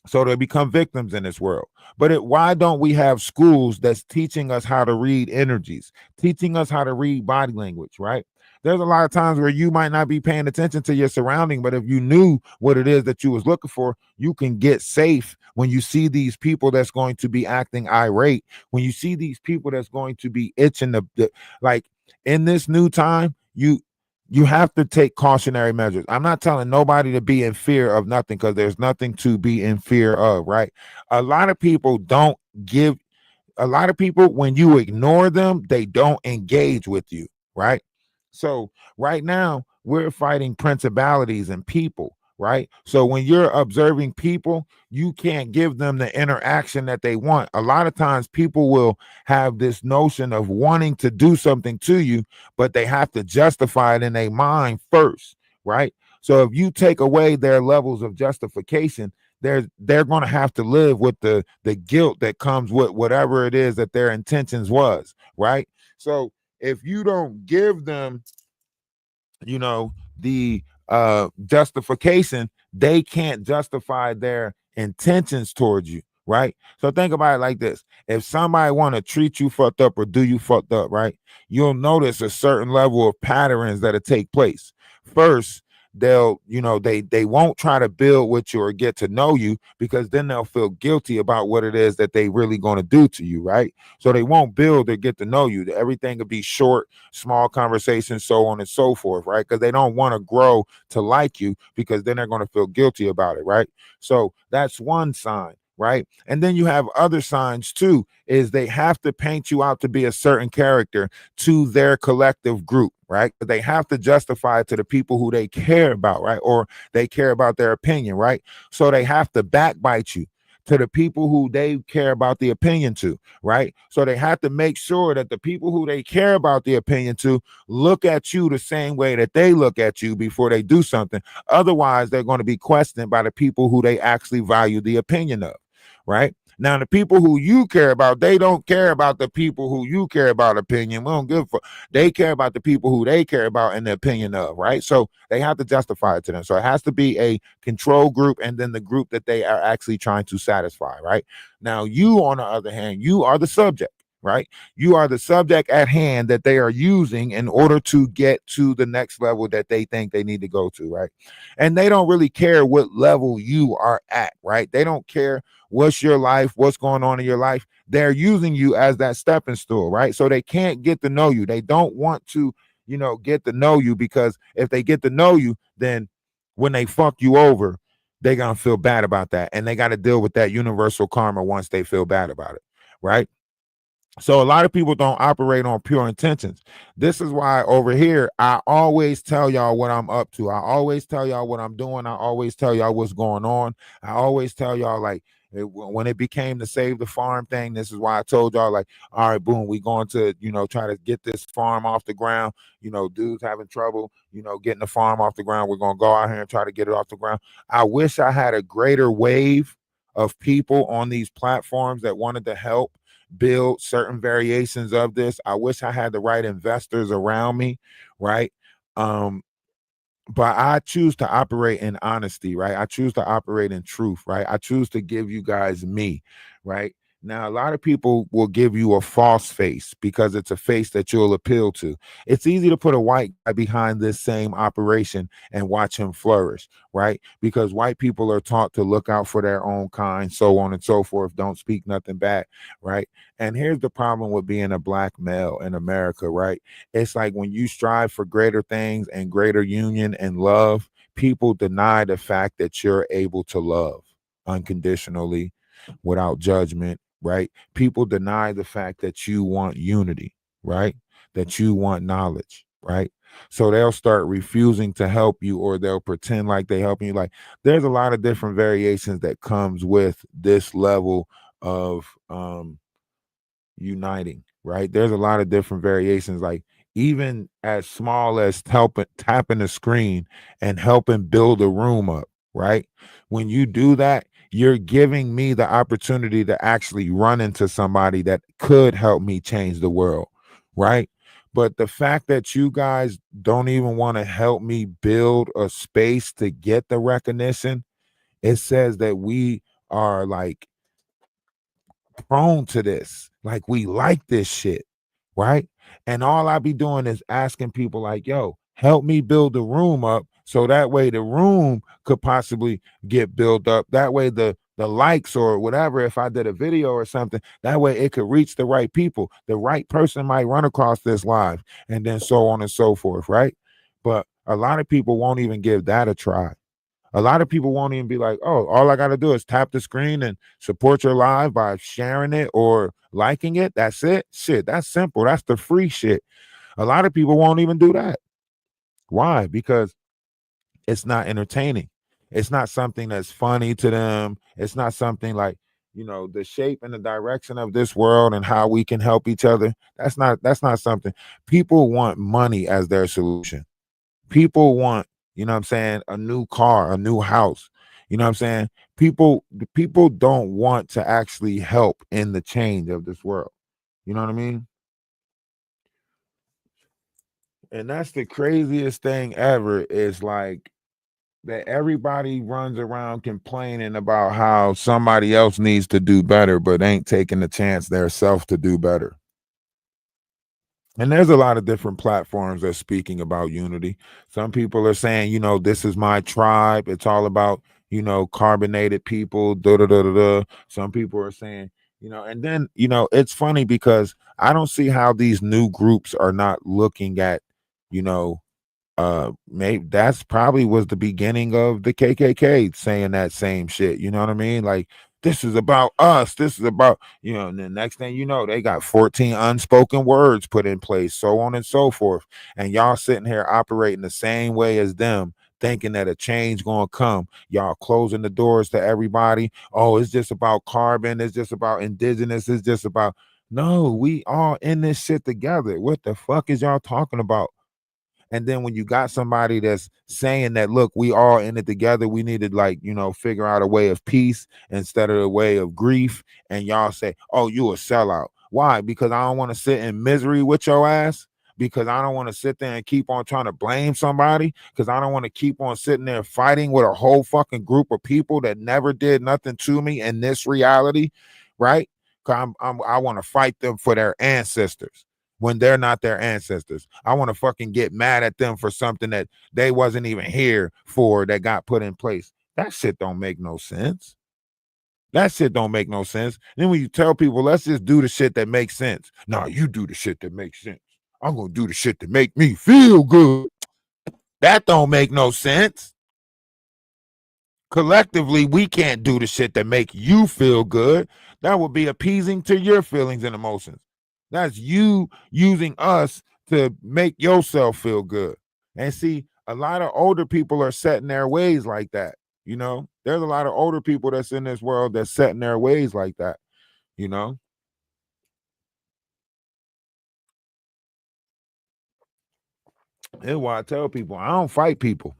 So they become victims in this world. But why don't we have schools that's teaching us how to read energies, teaching us how to read body language, right? There's a lot of times where you might not be paying attention to your surrounding, but if you knew what it is that you was looking for, you can get safe when you see these people that's going to be acting irate, when you see these people that's going to be itching like in this new time, you have to take cautionary measures. I'm not telling nobody to be in fear of nothing, because there's nothing to be in fear of, right? A lot of people, when you ignore them, they don't engage with you, right? So right now we're fighting principalities and people, right? So when you're observing people, you can't give them the interaction that they want. A lot of times people will have this notion of wanting to do something to you, but they have to justify it in their mind first, right? So if you take away their levels of justification, they're going to have to live with the guilt that comes with whatever it is that their intentions was, right? So if you don't give them, the justification, they can't justify their intentions towards you, right? So think about it like this: if somebody want to treat you fucked up or do you fucked up, right, you'll notice a certain level of patterns that'll take place. First, they won't try to build with you or get to know you, because then they'll feel guilty about what it is that they really going to do to you, right? So they won't build or get to know you. Everything will be short, small conversations, so on and so forth, right? Because they don't want to grow to like you, because then they're going to feel guilty about it, right? So that's one sign, right? And then you have other signs too, is they have to paint you out to be a certain character to their collective group, right? They have to justify it to the people who they care about, right? Or they care about their opinion, right? So they have to backbite you to the people who they care about the opinion to, right? So they have to make sure that the people who they care about the opinion to look at you the same way that they look at you before they do something. Otherwise, they're going to be questioned by the people who they actually value the opinion of, right? Now, the people who you care about, they don't care about the people who you care about opinion. We don't give a fuck. They care about the people who they care about and the opinion of, right? So they have to justify it to them. So it has to be a control group, and then the group that they are actually trying to satisfy, right? Now, you, on the other hand, you are the subject, right? You are the subject at hand that they are using in order to get to the next level that they think they need to go to, right? And they don't really care what level you are at, right? They don't care what's your life, what's going on in your life. They're using you as that stepping stool, right? So they can't get to know you. They don't want to, get to know you, because if they get to know you, then when they fuck you over, they're going to feel bad about that. And they got to deal with that universal karma once they feel bad about it, right? So a lot of people don't operate on pure intentions. This is why over here, I always tell y'all what I'm up to. I always tell y'all what I'm doing. I always tell y'all what's going on. I always tell y'all, like, when it became the Save the Farm thing, this is why I told y'all, like, all right, boom, we going to, try to get this farm off the ground. Dudes having trouble, getting the farm off the ground. We're going to go out here and try to get it off the ground. I wish I had a greater wave of people on these platforms that wanted to help build certain variations of this. I wish I had the right investors around me, right? But I choose to operate in honesty, right? I choose to operate in truth, right? I choose to give you guys me, right? Now, a lot of people will give you a false face because it's a face that you'll appeal to. It's easy to put a white guy behind this same operation and watch him flourish, right? Because white people are taught to look out for their own kind, so on and so forth. Don't speak nothing bad, right? And here's the problem with being a black male in America, right? It's like when you strive for greater things and greater union and love, people deny the fact that you're able to love unconditionally, without judgment, right? People deny the fact that you want unity, right? That you want knowledge, right? So they'll start refusing to help you, or they'll pretend like they help you. Like, there's a lot of different variations that comes with this level of uniting, right? There's a lot of different variations, like even as small as helping tapping the screen and helping build a room up, right? When you do that, you're giving me the opportunity to actually run into somebody that could help me change the world, right? But the fact that you guys don't even want to help me build a space to get the recognition, it says that we are like prone to this. Like, we like this shit, right? And all I be doing is asking people like, yo, help me build the room up so that way the room could possibly get built up. That way the likes or whatever, if I did a video or something, that way it could reach the right people. The right person might run across this live, and then so on and so forth, right? But a lot of people won't even give that a try. A lot of people won't even be like, oh, all I got to do is tap the screen and support your live by sharing it or liking it. That's it. Shit, that's simple. That's the free shit. A lot of people won't even do that. Why? Because it's not entertaining. It's not something that's funny to them. It's not something like, the shape and the direction of this world and how we can help each other. That's not something. People want money as their solution. People want, what I'm saying, a new car, a new house. What I'm saying? People don't want to actually help in the change of this world. You know what I mean? And that's the craziest thing ever, is like that everybody runs around complaining about how somebody else needs to do better, but ain't taking the chance their self to do better. And there's a lot of different platforms that's speaking about unity. Some people are saying, this is my tribe. It's all about, carbonated people. Da da da da da. Some people are saying, and then, it's funny because I don't see how these new groups are not looking at, maybe that's probably was the beginning of the KKK saying that same shit. You know what I mean? Like, this is about us. This is about, and the next thing you know, they got 14 unspoken words put in place, so on and so forth. And y'all sitting here operating the same way as them, thinking that a change gonna come. Y'all closing the doors to everybody. Oh, it's just about carbon. It's just about indigenous. It's just about, no, we all in this shit together. What the fuck is y'all talking about? And then when you got somebody that's saying that, look, we all in it together, we need to, like, figure out a way of peace instead of a way of grief. And y'all say, oh, you a sellout. Why? Because I don't want to sit in misery with your ass. Because I don't want to sit there and keep on trying to blame somebody. Because I don't want to keep on sitting there fighting with a whole fucking group of people that never did nothing to me in this reality, right? Because I want to fight them for their ancestors when they're not their ancestors. I want to fucking get mad at them for something that they wasn't even here for, that got put in place. That shit don't make no sense. That shit don't make no sense. Then when you tell people, let's just do the shit that makes sense. No, you do the shit that makes sense. I'm going to do the shit that make me feel good. That don't make no sense. Collectively, we can't do the shit that make you feel good. That would be appeasing to your feelings and emotions. That's you using us to make yourself feel good. And see, a lot of older people are set in their ways like that. There's a lot of older people that's in this world that's set in their ways like that. That's why I tell people, I don't fight people.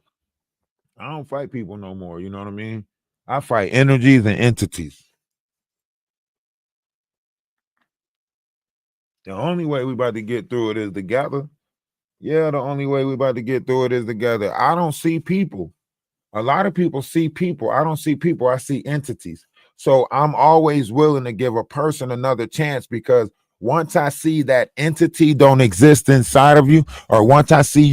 I don't fight people no more. You know what I mean? I fight energies and entities. The only way we about to get through it is together. Yeah, the only way we about to get through it is together. I don't see people. A lot of people see people. I don't see people. I see entities. So I'm always willing to give a person another chance, because once I see that entity don't exist inside of you, or once I see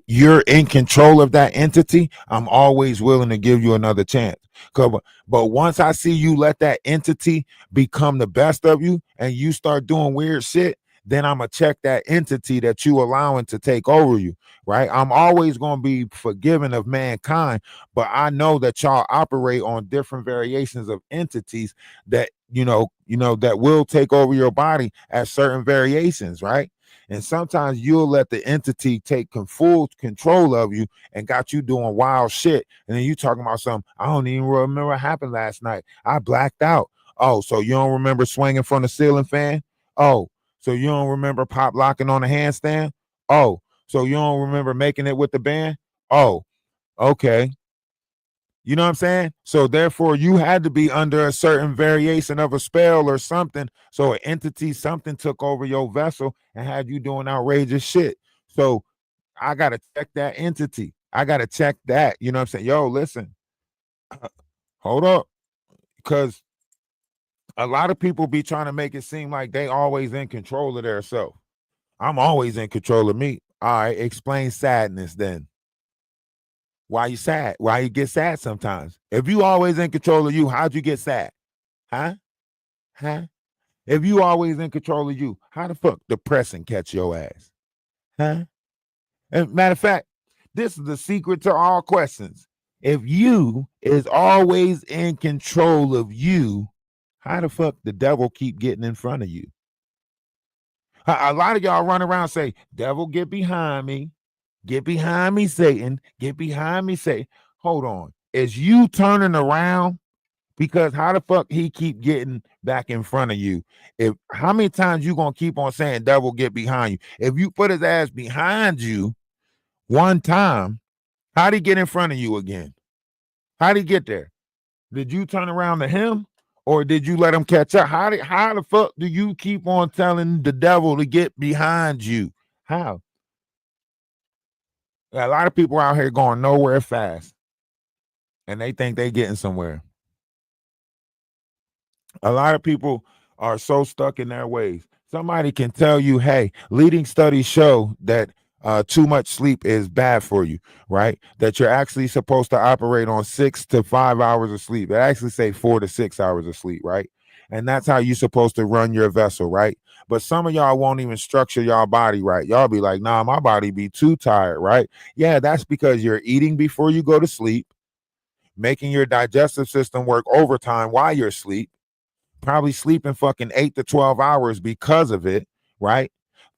you're in control of that entity, I'm always willing to give you another chance. But once I see you let that entity become the best of you and you start doing weird shit, then I'm going to check that entity that you allowing to take over you, right? I'm always going to be forgiving of mankind, but I know that y'all operate on different variations of entities that, that will take over your body at certain variations, right? And sometimes you'll let the entity take full control of you and got you doing wild shit. And then you talking about something, I don't even remember what happened last night. I blacked out. Oh, so you don't remember swinging from the ceiling fan? Oh, so you don't remember pop locking on the handstand? Oh, so you don't remember making it with the band? Oh, okay. You know what I'm saying? So therefore, you had to be under a certain variation of a spell or something. So an entity, something took over your vessel and had you doing outrageous shit. So I gotta check that entity. I gotta check that. You know what I'm saying? Yo, listen, hold up, because a lot of people be trying to make it seem like they always in control of their self. I'm always in control of me. All right, explain sadness then. Why you sad? Why you get sad sometimes? If you always in control of you, how'd you get sad? Huh? Huh? If you always in control of you, how the fuck depression catch your ass? Huh? And matter of fact, this is the secret to all questions. If you is always in control of you, how the fuck the devil keep getting in front of you? A lot of y'all run around and say, devil, get behind me. Get behind me, Satan. Get behind me, Satan. Hold on. Is you turning around? Because how the fuck he keep getting back in front of you? If how many times you gonna keep on saying devil get behind you? If you put his ass behind you one time, how'd he get in front of you again? How'd he get there? Did you turn around to him? Or did you let him catch up? How the fuck do you keep on telling the devil to get behind you? How? A lot of people out here going nowhere fast, and they think they getting somewhere. A lot of people are so stuck in their ways. Somebody can tell you, hey, leading studies show that too much sleep is bad for you, right? That you're actually supposed to operate on 6 to 5 hours of sleep. They actually say 4 to 6 hours of sleep, right? And that's how you're supposed to run your vessel, right? But some of y'all won't even structure y'all body right. Y'all be like, nah, my body be too tired, right? Yeah, that's because you're eating before you go to sleep, making your digestive system work overtime while you're asleep, probably sleeping fucking 8 to 12 hours because of it, right?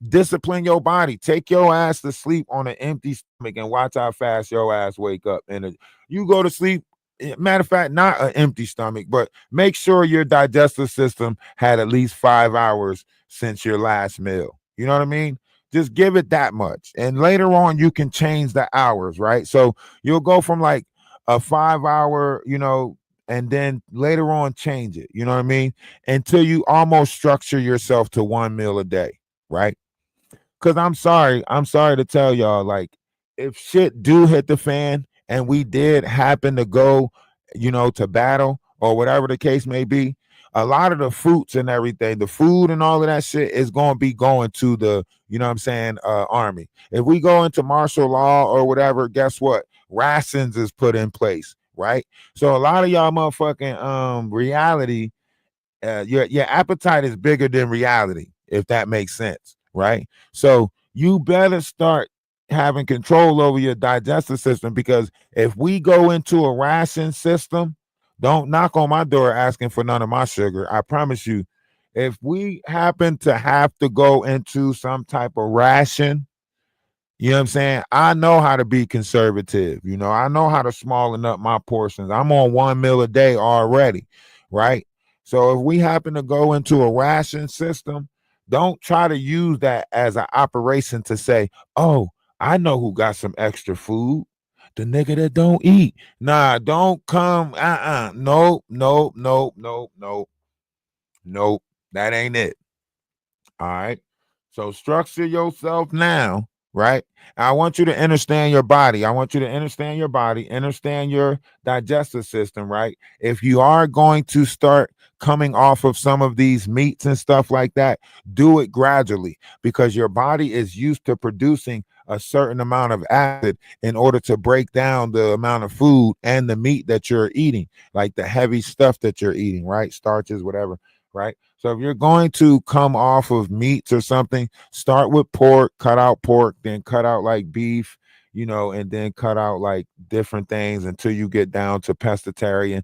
Discipline your body. Take your ass to sleep on an empty stomach and watch how fast your ass wake up. And you go to sleep, matter of fact, not an empty stomach, but make sure your digestive system had at least 5 hours since your last meal. You know what I mean? Just give it that much. And later on, you can change the hours, right? So you'll go from like a 5 hour, and then later on change it, you know what I mean? Until you almost structure yourself to one meal a day, right? Because I'm sorry to tell y'all, like, if shit do hit the fan and we did happen to go, to battle or whatever the case may be, a lot of the fruits and everything, the food and all of that shit is going to be going to the, army. If we go into martial law or whatever, guess what? Rations is put in place, right? So a lot of y'all motherfucking reality, your appetite is bigger than reality, if that makes sense, right? So you better start having control over your digestive system, because if we go into a ration system, don't knock on my door asking for none of my sugar. I promise you, if we happen to have to go into some type of ration, you know what I'm saying? I know how to be conservative. I know how to smallen up my portions. I'm on one meal a day already, right? So if we happen to go into a ration system, don't try to use that as an operation to say, oh, I know who got some extra food. The nigga that don't eat. Nah, don't come. Nope. That ain't it. All right. So structure yourself now, right? I want you to understand your body. Understand your digestive system, right? If you are going to start coming off of some of these meats and stuff like that, do it gradually, because your body is used to producing a certain amount of acid in order to break down the amount of food and the meat that you're eating, like the heavy stuff that you're eating, right? Starches, whatever, right? So if you're going to come off of meats or something, start with pork, cut out pork, then cut out like beef, and then cut out like different things until you get down to pescatarian,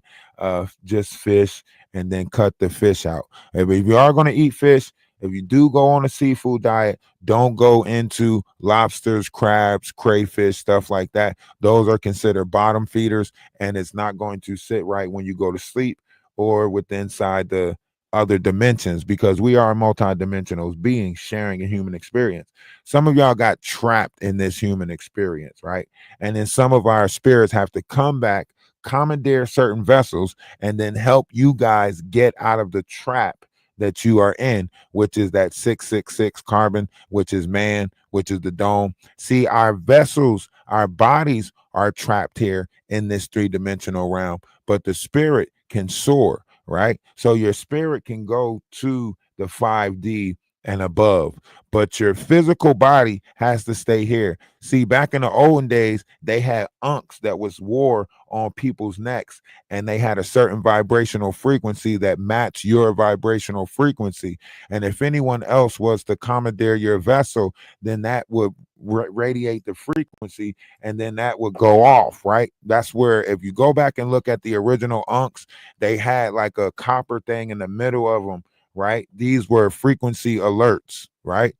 just fish, and then cut the fish out. If you are going to eat fish, If you do go on a seafood diet, don't go into lobsters, crabs, crayfish, stuff like that. Those are considered bottom feeders, and it's not going to sit right when you go to sleep or with inside the other dimensions, because we are multidimensional beings sharing a human experience. Some of y'all got trapped in this human experience, right? And then some of our spirits have to come back, commandeer certain vessels, and then help you guys get out of the trap that you are in, which is that 666 carbon, which is man, which is the dome. See, our vessels, our bodies are trapped here in this three-dimensional realm, but the spirit can soar, right? So your spirit can go to the 5D and above, but your physical body has to stay here. See, back in the olden days, they had unks that was wore on people's necks, and they had a certain vibrational frequency that matched your vibrational frequency. And if anyone else was to commandeer your vessel, then that would radiate the frequency, and then that would go off, right? That's where, if you go back and look at the original unks, they had like a copper thing in the middle of them, right? These were frequency alerts, right?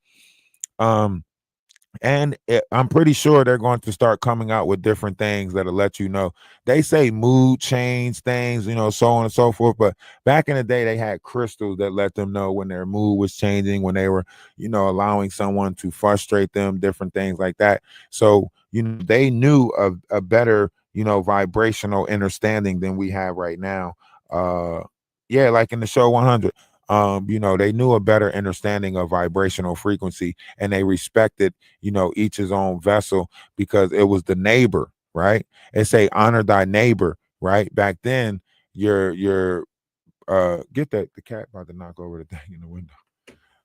And I'm pretty sure they're going to start coming out with different things that'll let you know. They say mood change things, you know, so on and so forth. But back in the day, they had crystals that let them know when their mood was changing, when they were, you know, allowing someone to frustrate them, different things like that. So, you know, they knew a better, you know, vibrational understanding than we have right now. Yeah, like in the show 100. You know, they knew a better understanding of vibrational frequency, and they respected, you know, each his own vessel, because it was the neighbor, right? They say honor thy neighbor, right? Back then, your get that, the cat about to knock over the thing in the window.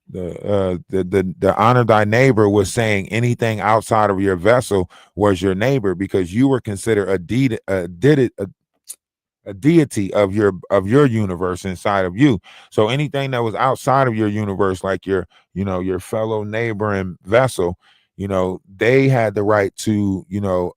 The honor thy neighbor was saying anything outside of your vessel was your neighbor, because you were considered a deity of your universe inside of you. So anything that was outside of your universe, like your, you know, your fellow neighbor and vessel, you know, they had the right to, you know,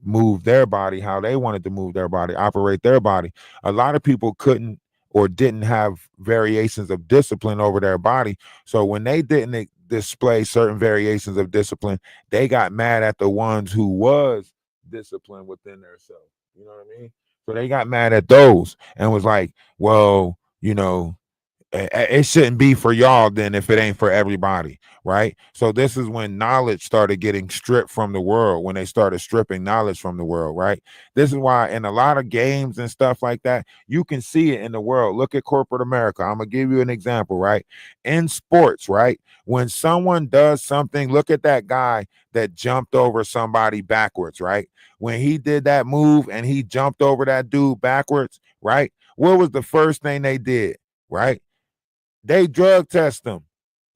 move their body how they wanted to move their body, operate their body. A lot of people couldn't or didn't have variations of discipline over their body. So when they didn't display certain variations of discipline, they got mad at the ones who was disciplined within themselves. You know what I mean? So they got mad at those and was like, well, you know, it shouldn't be for y'all then if it ain't for everybody, right? So this is when knowledge started getting stripped from the world, when they started stripping knowledge from the world, right? This is why in a lot of games and stuff like that, you can see it in the world. Look at corporate America. I'm gonna give you an example, right? In sports, right? When someone does something, look at that guy that jumped over somebody backwards, right? When he did that move and he jumped over that dude backwards, right? What was the first thing they did, right? They drug test them.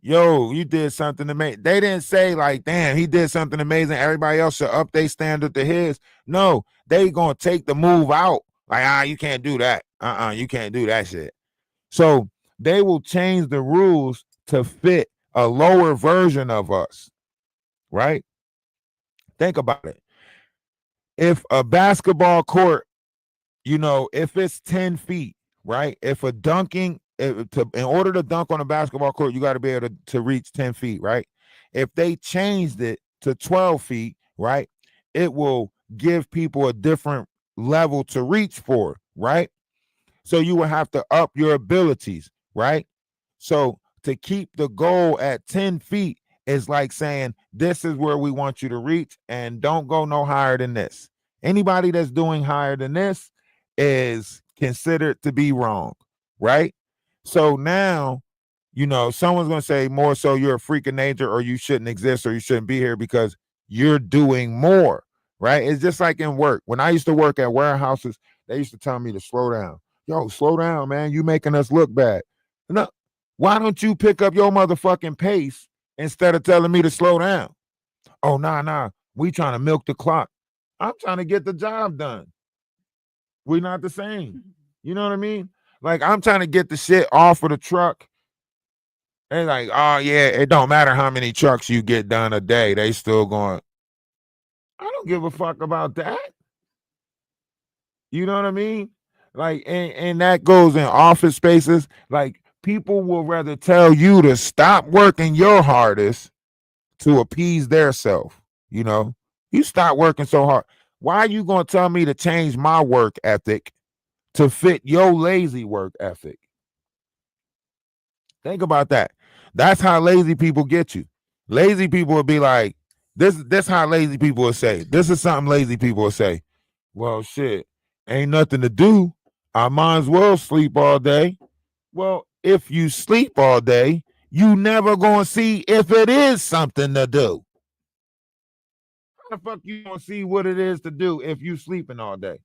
Yo, you did something amazing. They didn't say like, damn, he did something amazing, everybody else should up their standard to his. No, they gonna take the move out. Like, you can't do that. You can't do that shit. So they will change the rules to fit a lower version of us, right? Think about it. If a basketball court, you know, if it's 10 feet, right? If a dunking, in order to dunk on a basketball court, you got to be able to reach 10 feet, right? If they changed it to 12 feet, right, it will give people a different level to reach for, right? So you will have to up your abilities, right? So to keep the goal at 10 feet is like saying, this is where we want you to reach, and don't go no higher than this. Anybody that's doing higher than this is considered to be wrong, right? So now, you know, someone's going to say more so you're a freak of nature, or you shouldn't exist, or you shouldn't be here because you're doing more, right? It's just like in work. When I used to work at warehouses, they used to tell me to slow down. Yo, slow down, man. You making us look bad. No, why don't you pick up your motherfucking pace instead of telling me to slow down? Oh, nah. We trying to milk the clock. I'm trying to get the job done. We're not the same. You know what I mean? Like, I'm trying to get the shit off of the truck. And like, oh yeah, it don't matter how many trucks you get done a day. They still going, I don't give a fuck about that. You know what I mean? Like, and that goes in office spaces. Like, People will rather tell you to stop working your hardest to appease their self. You know, you stop working so hard. Why are you going to tell me to change my work ethic to fit your lazy work ethic? Think about that. That's how lazy people get you. Lazy people will be like, this how lazy people will say. This is something lazy people will say. Well, shit, ain't nothing to do. I might as well sleep all day. Well, if you sleep all day, you never gonna see if it is something to do. How the fuck you gonna see what it is to do if you sleeping all day?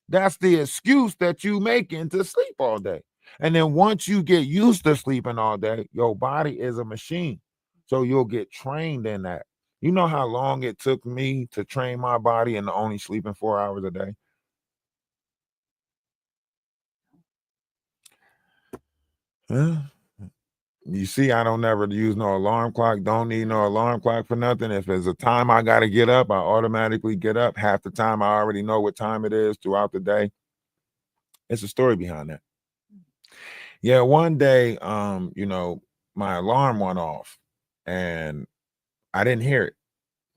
That's the excuse that you making to sleep all day. And then once you get used to sleeping all day, your body is a machine. So you'll get trained in that. You know how long it took me to train my body into only sleeping 4 hours a day? Huh? You see, I don't never use no alarm clock. Don't need no alarm clock for nothing. If there's a time I got to get up, I automatically get up. Half the time I already know what time it is throughout the day. It's a story behind that. Yeah, one day, you know, my alarm went off and I didn't hear it.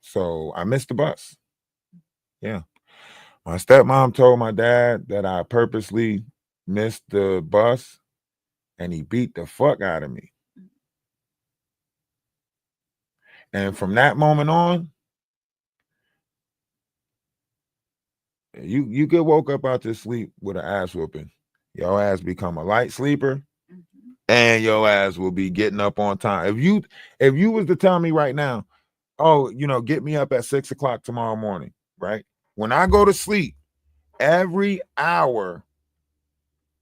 So I missed the bus. Yeah. My stepmom told my dad that I purposely missed the bus and he beat the fuck out of me. And from that moment on, you get woke up out your sleep with an ass whooping. Your ass become a light sleeper, and your ass will be getting up on time. If you was to tell me right now, oh, you know, get me up at 6 o'clock tomorrow morning, right? When I go to sleep, every hour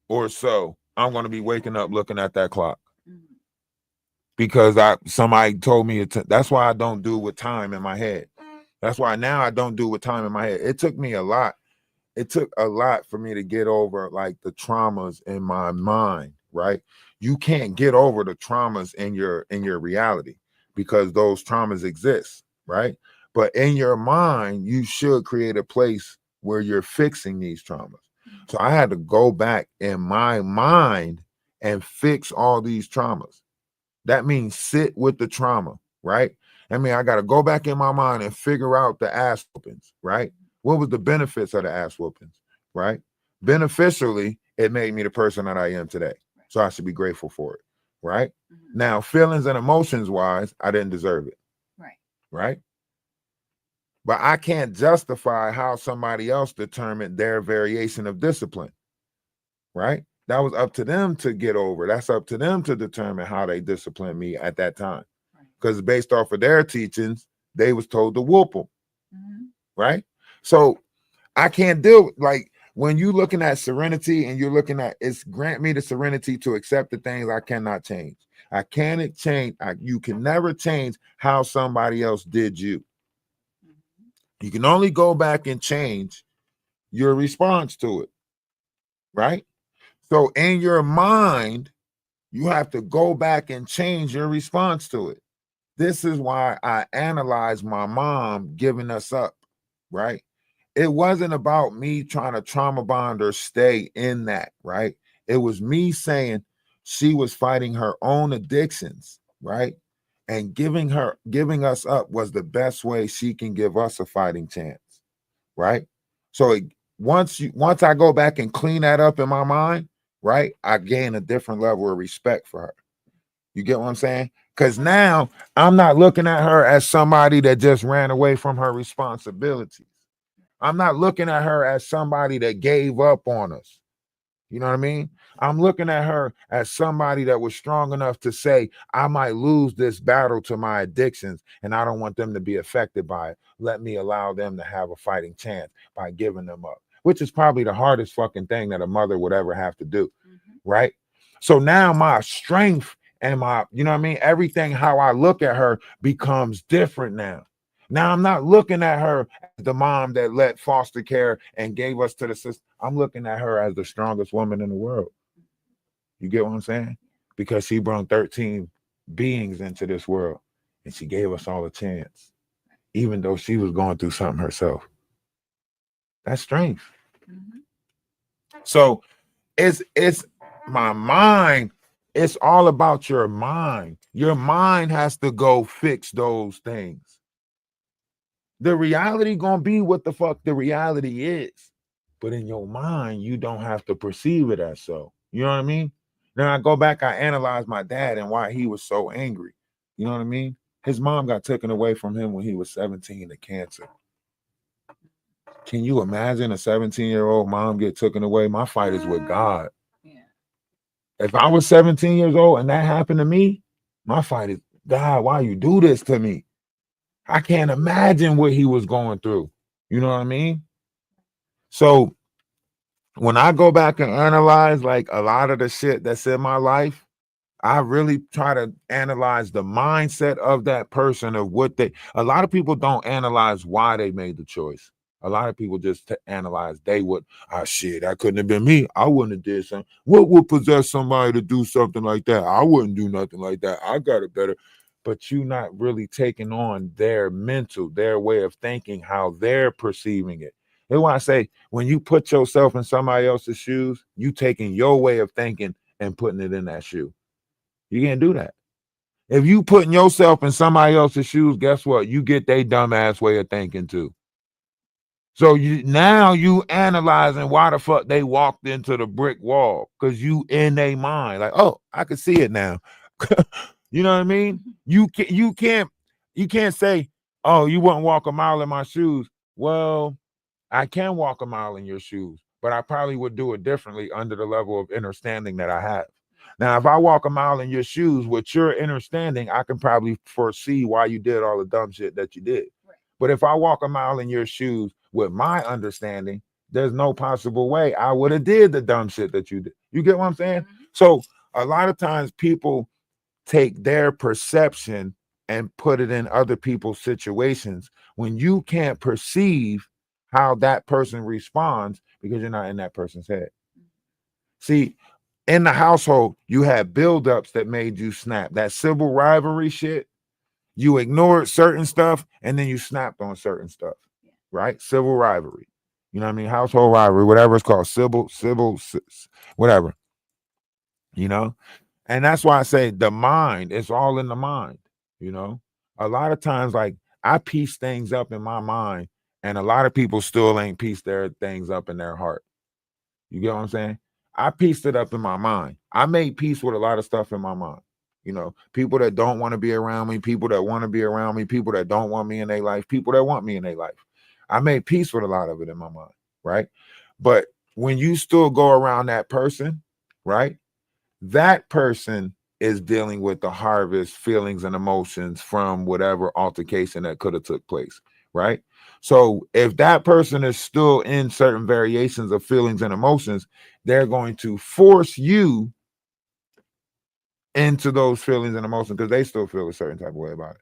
or so, I'm going to be waking up looking at that clock. Because somebody told me that's why I don't do with time in my head. That's why now I don't do with time in my head. It took me a lot. It took a lot for me to get over like the traumas in my mind, right? You can't get over the traumas in your reality because those traumas exist, right? But in your mind, you should create a place where you're fixing these traumas. So I had to go back in my mind and fix all these traumas. That means sit with the trauma, right? I mean, I got to go back in my mind and figure out the ass whoopings, right? What was the benefits of the ass whoopings, right? Beneficially, it made me the person that I am today. So I should be grateful for it, right? Now, feelings and emotions wise, I didn't deserve it, right? But I can't justify how somebody else determined their variation of discipline, right? That was up to them to get over. That's up to them to determine how they discipline me at that time. Because based off of their teachings, they was told to whoop them, right? So I can't deal with, like, when you're looking at serenity and you're looking at, it's grant me the serenity to accept the things I cannot change. I cannot change. You can never change how somebody else did you. You can only go back and change your response to it, right? So in your mind, you have to go back and change your response to it. This is why I analyze my mom giving us up, right? It wasn't about me trying to trauma bond or stay in that, right? It was me saying she was fighting her own addictions, right? And giving us up was the best way she can give us a fighting chance, right? So once I go back and clean that up in my mind, right, I gain a different level of respect for her. You get what I'm saying? Because now I'm not looking at her as somebody that just ran away from her responsibilities. I'm not looking at her as somebody that gave up on us. You know what I mean? I'm looking at her as somebody that was strong enough to say, I might lose this battle to my addictions and I don't want them to be affected by it. Let me allow them to have a fighting chance by giving them up, which is probably the hardest fucking thing that a mother would ever have to do, right? So now my strength and my, you know what I mean? Everything, how I look at her becomes different now. Now I'm not looking at her as the mom that let foster care and gave us to the system. I'm looking at her as the strongest woman in the world. You get what I'm saying? Because she brought 13 beings into this world and she gave us all a chance, even though she was going through something herself. That's strength. So it's my mind It's all about your mind. Your mind has to go fix those things. The reality gonna be what the fuck the reality is. But in your mind, you don't have to perceive it as so. You know what I mean? Then I go back, I analyze my dad and why he was so angry. You know what I mean? His mom got taken away from him when he was 17 to cancer. Can you imagine a 17-year-old mom get taken away? My fight is with God. Yeah. If I was 17 years old and that happened to me, my fight is, God, why you do this to me? I can't imagine what he was going through. You know what I mean? So when I go back and analyze like a lot of the shit that's in my life, I really try to analyze the mindset of that person, of what they, a lot of people don't analyze why they made the choice. A lot of people just analyze they would, ah, shit, that couldn't have been me. I wouldn't have did something. What would possess somebody to do something like that? I wouldn't do nothing like that. I got it better. But you not really taking on their mental, their way of thinking, how they're perceiving it. That's why I say, when you put yourself in somebody else's shoes, you taking your way of thinking and putting it in that shoe. You can't do that. If you putting yourself in somebody else's shoes, guess what? You get their dumbass way of thinking too. So you analyzing why the fuck they walked into the brick wall, because you in their mind like, oh, I can see it now. You know what I mean? You can't say, oh, you wouldn't walk a mile in my shoes. Well, I can walk a mile in your shoes, but I probably would do it differently under the level of understanding that I have. Now, if I walk a mile in your shoes with your understanding, I can probably foresee why you did all the dumb shit that you did. Right. But if I walk a mile in your shoes with my understanding, there's no possible way I would have did the dumb shit that you did. You get what I'm saying? Mhm. So a lot of times people take their perception and put it in other people's situations when you can't perceive how that person responds because you're not in that person's head. See, in the household, you had buildups that made you snap. That civil rivalry shit, you ignored certain stuff and then you snapped on certain stuff, right? Civil rivalry. You know what I mean? Household rivalry, whatever it's called, civil, whatever, you know? And that's why I say the mind, it's all in the mind, you know? A lot of times, like, I piece things up in my mind and a lot of people still ain't pieced their things up in their heart. You get what I'm saying? I pieced it up in my mind. I made peace with a lot of stuff in my mind. You know, people that don't want to be around me, people that want to be around me, people that don't want me in their life, people that want me in their life. I made peace with a lot of it in my mind, right? But when you still go around that person, right? That person is dealing with the harvest, feelings, and emotions from whatever altercation that could have took place, right? So if that person is still in certain variations of feelings and emotions, they're going to force you into those feelings and emotions because they still feel a certain type of way about it.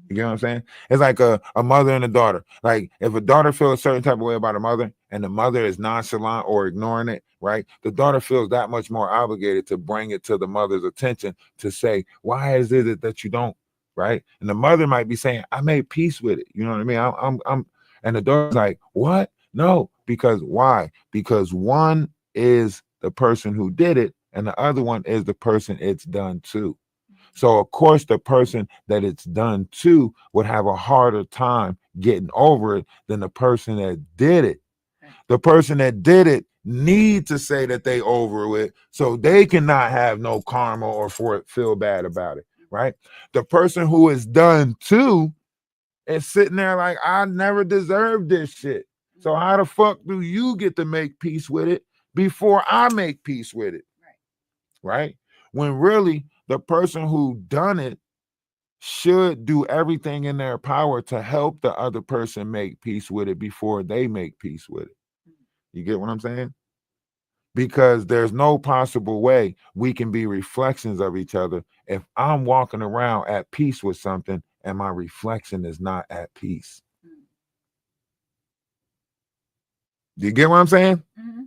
You get what I'm saying? It's like a mother and a daughter. Like if a daughter feels a certain type of way about a mother and the mother is nonchalant or ignoring it, right? The daughter feels that much more obligated to bring it to the mother's attention to say, why is it that you don't, right? And the mother might be saying, I made peace with it. You know what I mean? I'm and the daughter's like, what? No, because why? Because one is the person who did it and the other one is the person it's done to. So of course, the person that it's done to would have a harder time getting over it than the person that did it. The person that did it need to say that they over it so they cannot have no karma or feel bad about it, right? The person who is done to is sitting there like, I never deserved this shit. So how the fuck do you get to make peace with it before I make peace with it? Right? When really the person who done it should do everything in their power to help the other person make peace with it before they make peace with it. You get what I'm saying? Because there's no possible way we can be reflections of each other if I'm walking around at peace with something and my reflection is not at peace. Do you get what I'm saying? Mm-hmm.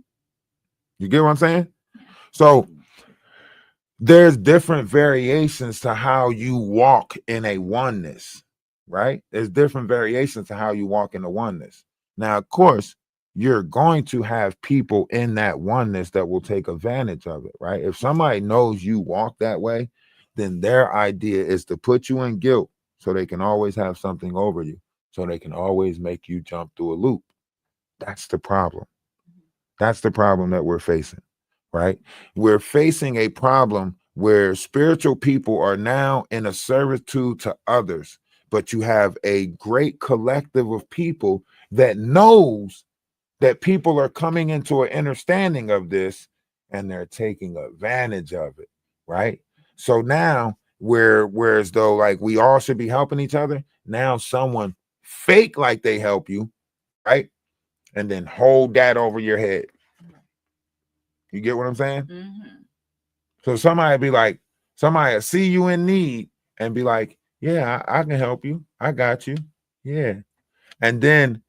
You get what I'm saying? So there's different variations to how you walk in a oneness, right? There's different variations to how you walk in a oneness. Now, of course, you're going to have people in that oneness that will take advantage of it, right? If somebody knows you walk that way, then their idea is to put you in guilt so they can always have something over you, so they can always make you jump through a loop. That's the problem. That's the problem that we're facing, right? We're facing a problem where spiritual people are now in a servitude to others, but you have a great collective of people that knows that people are coming into an understanding of this and they're taking advantage of it, right? So now, whereas though like we all should be helping each other, now someone fake like they help you, right? And then hold that over your head. You get what I'm saying? So somebody be like, somebody will see you in need and be like, yeah, I can help you. I got you. Yeah. And then,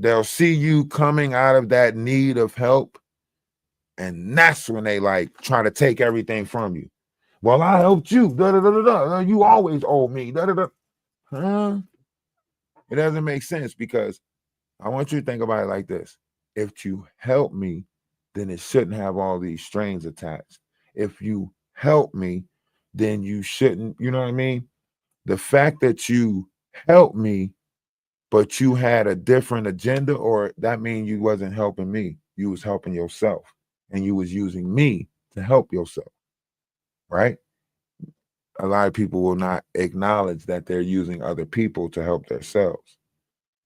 they'll see you coming out of that need of help. And that's when they like try to take everything from you. Well, I helped you. Da, da, da, da, da. You always owe me. Da, da, da. Huh? It doesn't make sense because I want you to think about it like this. If you help me, then it shouldn't have all these strings attached. If you help me, then you shouldn't, you know what I mean? The fact that you helped me, but you had a different agenda, or that means you wasn't helping me. You was helping yourself, and you was using me to help yourself, right? A lot of people will not acknowledge that they're using other people to help themselves.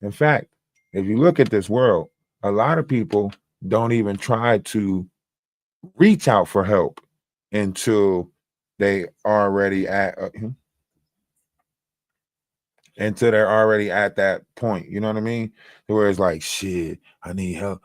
In fact, if you look at this world, a lot of people don't even try to reach out for help until they already until they're already at that point. You know what I mean? Where it's like, shit, I need help.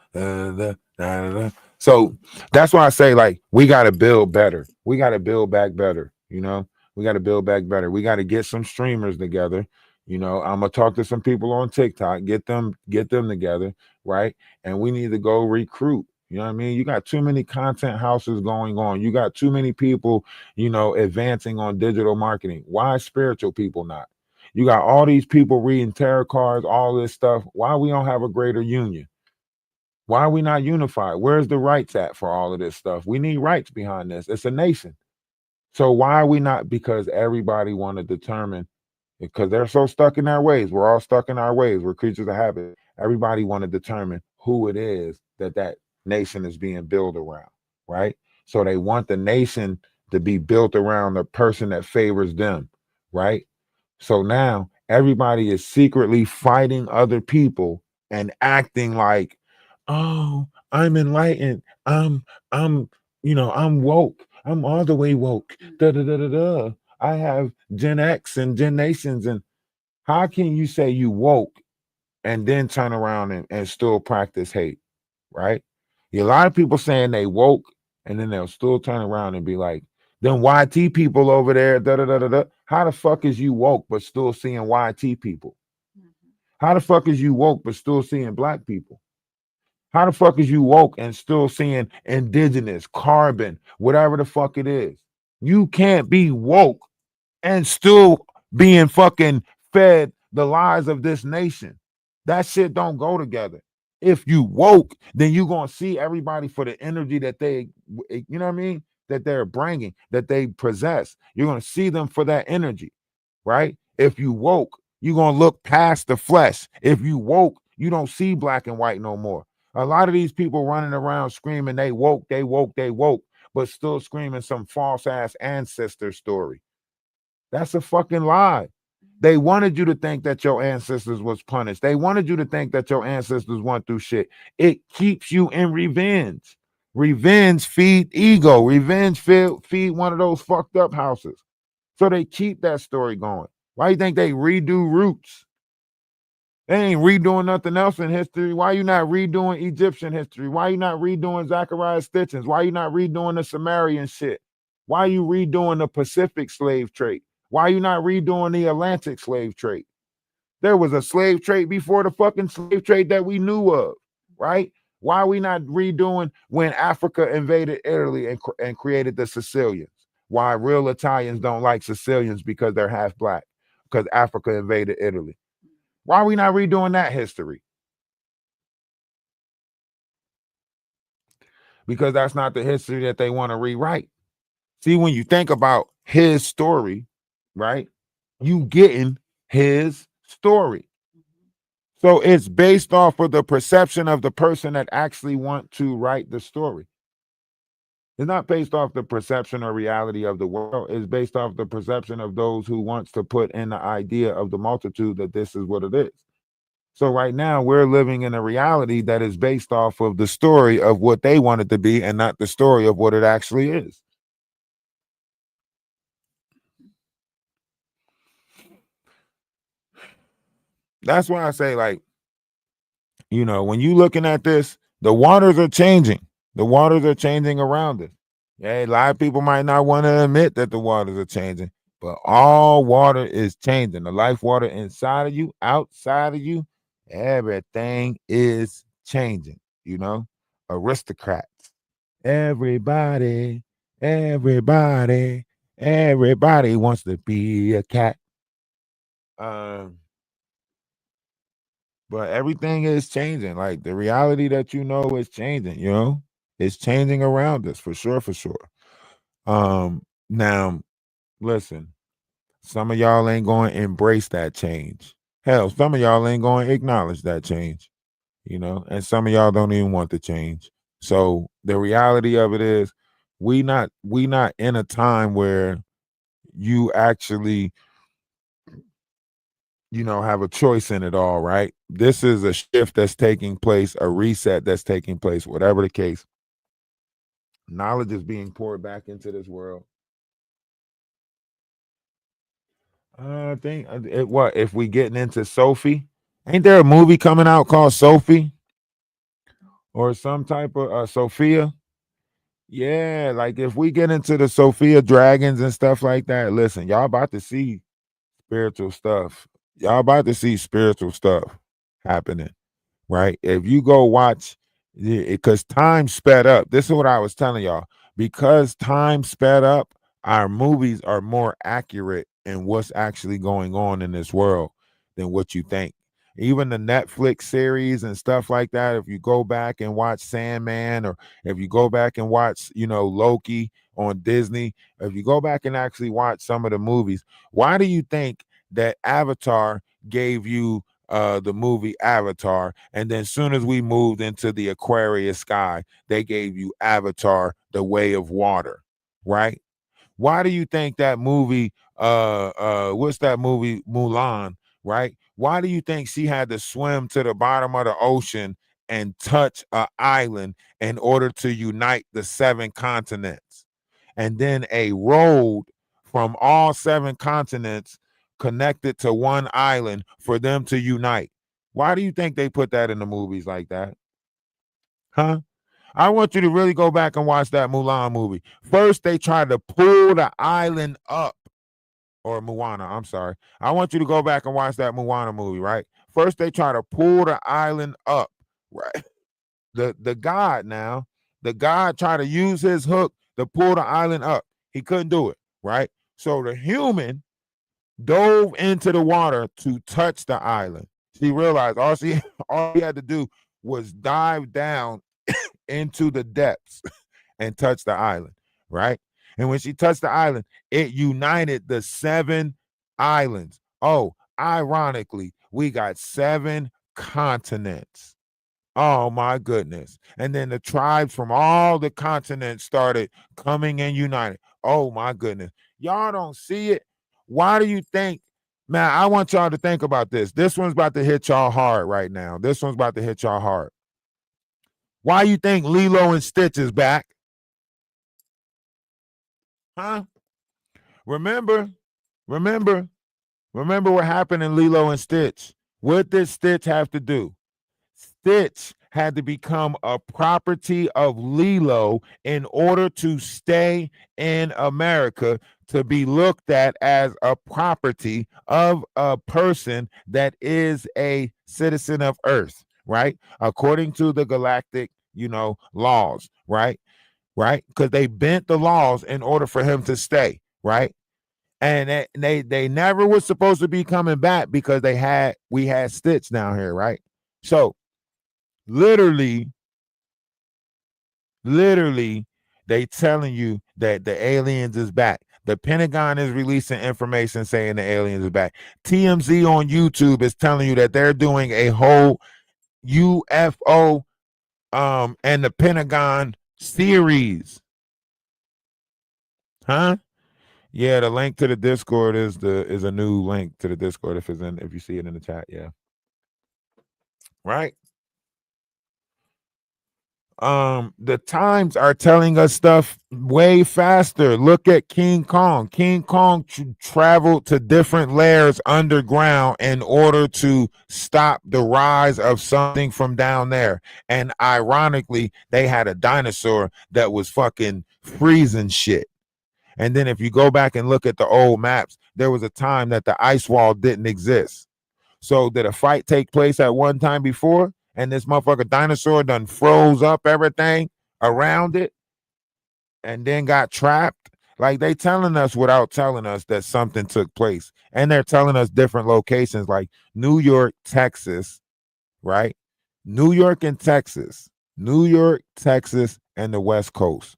So that's why I say, like, we got to build better. We got to build back better. We got to build back better. We got to get some streamers together. I'm gonna talk to some people on TikTok, get them together, right? And we need to go recruit. You know what I mean? You got too many content houses going on. You got too many people, advancing on digital marketing. Why spiritual people not? You got all these people reading tarot cards, all this stuff. Why we don't have a greater union? Why are we not unified? Where's the rights at for all of this stuff? We need rights behind this. It's a nation. So why are we not? Because everybody want to determine, because they're so stuck in their ways. We're all stuck in our ways. We're creatures of habit. Everybody want to determine who it is that nation is being built around, right? So they want the nation to be built around the person that favors them, right? So now everybody is secretly fighting other people and acting like, oh, I'm enlightened. I'm woke. I'm all the way woke. Da da da da da. I have Gen X and Gen Nations. And how can you say you woke and then turn around and still practice hate, right? A lot of people saying they woke and then they'll still turn around and be like, them YT people over there, da da da da da. How the fuck is you woke but still seeing YT people? How the fuck is you woke but still seeing black people? How the fuck is you woke and still seeing indigenous, carbon, whatever the fuck it is? You can't be woke and still being fucking fed the lies of this nation. That shit don't go together. If you woke, then you're going to see everybody for the energy that they, you know what I mean? That they're bringing, that they possess. You're going to see them for that energy, right? If you woke, you're going to look past the flesh. If you woke, you don't see black and white no more. A lot of these people running around screaming they woke, but still screaming some false ass ancestor story. That's a fucking lie. They wanted you to think that your ancestors was punished. They wanted you to think that your ancestors went through shit. It keeps you in revenge. Revenge feed ego. Revenge feed one of those fucked up houses. So they keep that story going. Why you think they redo Roots? They ain't redoing nothing else in history. Why you not redoing Egyptian history? Why you not redoing Zachariah Stitchens? Why you not redoing the Sumerian shit? Why you redoing the Pacific slave trade? Why you not redoing the Atlantic slave trade? There was a slave trade before the fucking slave trade that we knew of, right? Why are we not redoing when Africa invaded Italy and created the Sicilians? Why real Italians don't like Sicilians because they're half black, because Africa invaded Italy. Why are we not redoing that history? because that's not the history that they want to rewrite. See, when you think about his story, right, you getting his story. So it's based off of the perception of the person that actually want to write the story. It's not based off the perception or reality of the world. It's based off the perception of those who wants to put in the idea of the multitude that this is what it is. So right now we're living in a reality that is based off of the story of what they want it to be and not the story of what it actually is. That's why I say, like, you know, when you looking at this, the waters are changing. The waters are changing around us. Yeah, a lot of people might not want to admit that the waters are changing, but all water is changing. The life water inside of you, outside of you, everything is changing, you know. Aristocrats. Everybody wants to be a cat. But everything is changing. Like the reality that you know is changing, you know, it's changing around us for sure, for sure. Now listen, some of y'all ain't going to embrace that change. Hell, some of y'all ain't going to acknowledge that change, you know, and some of y'all don't even want the change. So the reality of it is we not in a time where you actually, you know, have a choice in it all, right? This is a shift that's taking place, a reset that's taking place, whatever the case. Knowledge is being poured back into this world. I think what if we getting into Sophie? Ain't there a movie coming out called Sophie or some type of Sophia? Yeah, like if we get into the Sophia dragons and stuff like that, listen, y'all about to see spiritual stuff. Y'all about to see spiritual stuff happening, right? If you go watch, because time sped up. This is what I was telling y'all. Because time sped up, our movies are more accurate in what's actually going on in this world than what you think. Even the Netflix series and stuff like that, if you go back and watch Sandman, or if you go back and watch, you know, Loki on Disney, if you go back and actually watch some of the movies, why do you think that Avatar gave you the movie Avatar, and then soon as we moved into the Aquarius sky, they gave you Avatar, the Way of Water, right? Why do you think that movie what's that movie, Mulan, right? Why do you think she had to swim to the bottom of the ocean and touch an island in order to unite the 7 continents? And then a road from all 7 continents connected to one island for them to unite. Why do you think they put that in the movies like that? Huh? I want you to really go back and watch that Mulan movie. First, they tried to pull the island up, or Moana, I'm sorry. I want you to go back and watch that Moana movie, right? First, they try to pull the island up, right? The god tried to use his hook to pull the island up. He couldn't do it, right? So the human dove into the water to touch the island. She realized all she had to do was dive down into the depths and touch the island, right? And when she touched the island, it united the 7 islands. Oh, ironically, we got 7 continents. Oh my goodness. And then the tribes from all the continents started coming and united. Oh my goodness. Y'all don't see it. Why do you think, man, I want y'all to think about this. This one's about to hit y'all hard right now. This one's about to hit y'all hard. Why you think Lilo and Stitch is back? Huh? Remember what happened in Lilo and Stitch? What did Stitch have to do? Stitch had to become a property of Lilo in order to stay in America, to be looked at as a property of a person that is a citizen of Earth, right? According to the galactic, you know, laws, right? Right? Because they bent the laws in order for him to stay, right? And they never was supposed to be coming back because we had Stitch down here, right? So literally literally, they telling you that the aliens is back. The Pentagon is releasing information saying the aliens are back. TMZ on YouTube is telling you that they're doing a whole UFO and the Pentagon series. Huh? Yeah, the link to the Discord is a new link to the Discord if you see it in the chat. Yeah. Right? The times are telling us stuff way faster. Look at King Kong. King Kong traveled to different layers underground in order to stop the rise of something from down there. And ironically, they had a dinosaur that was fucking freezing shit. And then if you go back and look at the old maps, there was a time that the ice wall didn't exist. So did a fight take place at one time before? And this motherfucker dinosaur done froze up everything around it and then got trapped. Like, they telling us without telling us that something took place. And they're telling us different locations like New York, Texas, right? New York and Texas. New York, Texas, and the West Coast.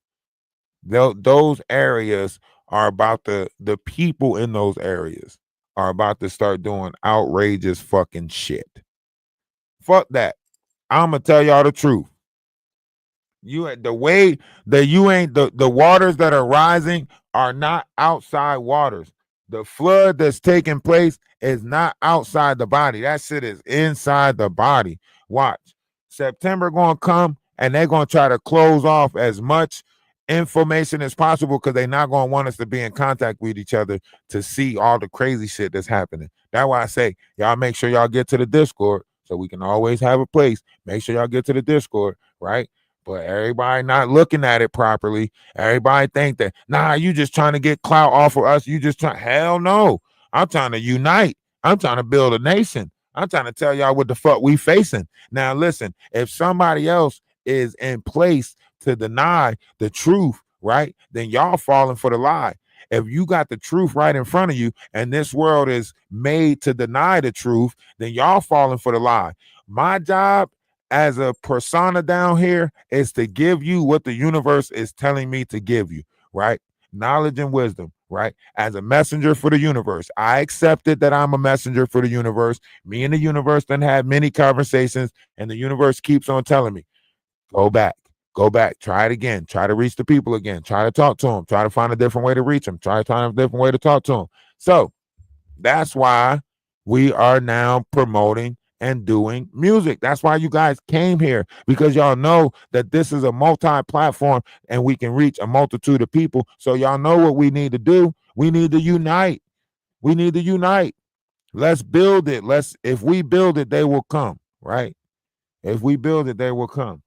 Those areas are about the people in those areas are about to start doing outrageous fucking shit. Fuck that. I'm gonna tell y'all the truth. The waters that are rising are not outside waters. The flood that's taking place is not outside the body. That shit is inside the body. Watch. September gonna come and they're gonna try to close off as much information as possible because they're not gonna want us to be in contact with each other to see all the crazy shit that's happening. That's why I say y'all make sure y'all get to the Discord. So we can always have a place. Make sure y'all get to the Discord, right? But everybody not looking at it properly. Everybody think that, nah, you just trying to get clout off of us. You just trying, hell no. I'm trying to unite. I'm trying to build a nation. I'm trying to tell y'all what the fuck we facing. Now, listen, if somebody else is in place to deny the truth, right, then y'all falling for the lie. If you got the truth right in front of you and this world is made to deny the truth, then y'all falling for the lie. My job as a persona down here is to give you what the universe is telling me to give you, right? Knowledge and wisdom, right? As a messenger for the universe. I accepted that I'm a messenger for the universe. Me and the universe done had many conversations, and the universe keeps on telling me, go back. Go back, try it again, try to reach the people again, try to talk to them, try to find a different way to reach them, try to find a different way to talk to them. So that's why we are now promoting and doing music. That's why you guys came here, because y'all know that this is a multi-platform and we can reach a multitude of people. So y'all know what we need to do. We need to unite. We need to unite. Let's build it. If we build it, they will come, right? If we build it, they will come.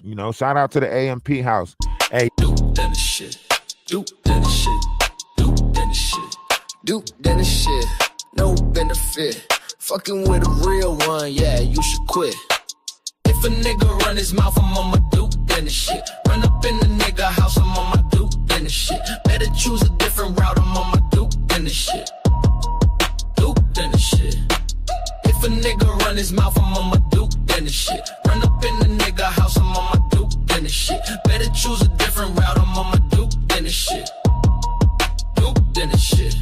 You know, shout out to the AMP house. Hey, Duke Dennis shit. Duke Dennis shit. Duke Dennis shit. Duke Dennis shit. No benefit. Fucking with a real one, yeah, you should quit. If a nigga run his mouth, I'm on my Duke Dennis shit. Run up in the nigga house, I'm on my Duke Dennis shit. Better choose a different route, I'm on my Duke Dennis shit. Duke Dennis shit. If a nigga run his mouth, I'm on my Duke Dennis shit. Run up in the nigga house, I'm on my Duke Dennis shit. Better choose a different route, I'm on my Duke Dennis shit. Duke Dennis shit.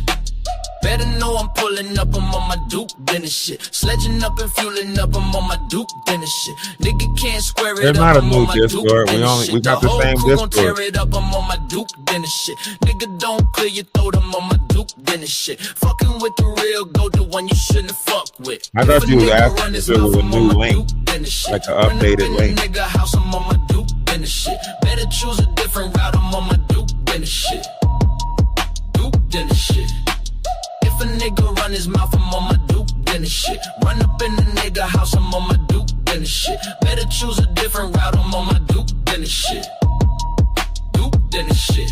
Better know I'm pulling up, I'm on my Duke Dennis shit. Sledging up and fueling up, I'm on my Duke Dennis shit. Nigga can't square it there's up, not a I'm new on my Discord. Duke Dennis shit. We got the same whole crew gon' Discord. tear it up, I'm on my Duke Dennis shit. Nigga don't clear your throat, I'm on my Duke Dennis shit. Fucking with the real goat, the one you shouldn't fuck with. I thought If you was nigga asking run if his there was mouth, a I'm new on my link, Duke Dennis shit. like an Run up updated in the link. nigga house, I'm on my Duke Dennis shit. Better choose a different route, I'm on my Duke Dennis shit. Duke Dennis shit. If a nigga run his mouth, I'm on my Duke Dennis shit. Run up in the nigga house, I'm on my Duke Dennis shit. Better choose a different route, I'm on my Duke Dennis shit. Duke Dennis shit.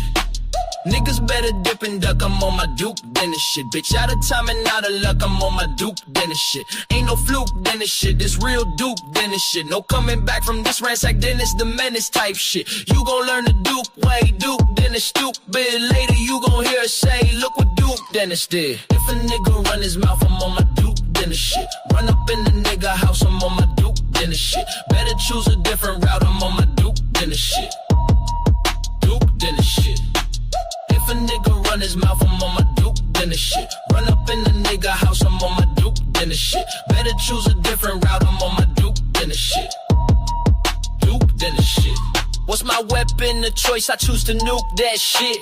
Niggas better dip and duck, I'm on my Duke Dennis shit. Bitch, out of time and out of luck, I'm on my Duke Dennis shit. Ain't no fluke Dennis shit, this real Duke Dennis shit. No coming back from this ransack Dennis the menace type shit. You gon' learn the Duke way, Duke Dennis stupid. Later you gon' hear us say, look what Duke Dennis did. If a nigga run his mouth, I'm on my Duke Dennis shit. Run up in the nigga house, I'm on my Duke Dennis shit. Better choose a different route, I'm on my Duke then the shit. Duke, then the shit. If a nigga run his mouth, I'm on my Duke, then the shit. Run up in the nigga house, I'm on my Duke, then the shit. Better choose a different route, I'm on my Duke, then the shit. Duke, then the shit. What's my weapon of choice? I choose to nuke that shit.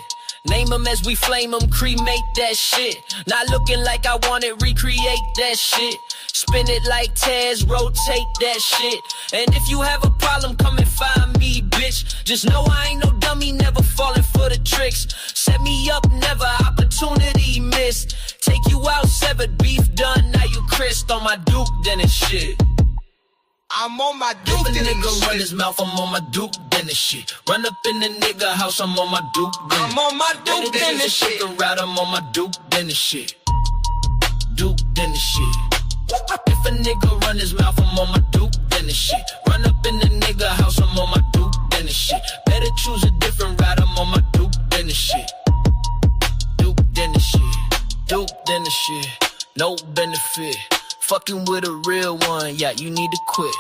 Name them as we flame them, cremate that shit. Not looking like I want it, recreate that shit. Spin it like Taz, rotate that shit. And if you have a problem, come and find me, bitch. Just know I ain't no dummy, never falling for the tricks. Set me up, never opportunity missed. Take you out, severed, beef done, now you Chris on my Duke, then it's shit. I'm on my Duke, If a then nigga it's run shit. his mouth, I'm on my Duke, then the shit. Run up in the nigga house, I'm on my Duke, then I'm on my Duke, then the shit. Route, I'm on my Duke, then the shit. Duke, then the shit. If a nigga run his mouth, I'm on my Duke, then the shit. Run up in the nigga house, I'm on my Duke, then the shit. Better choose a different route, I'm on my Duke, then the shit. Duke, then the shit. Duke, then the shit. No benefit. Fucking with a real one, yeah, you need to quit.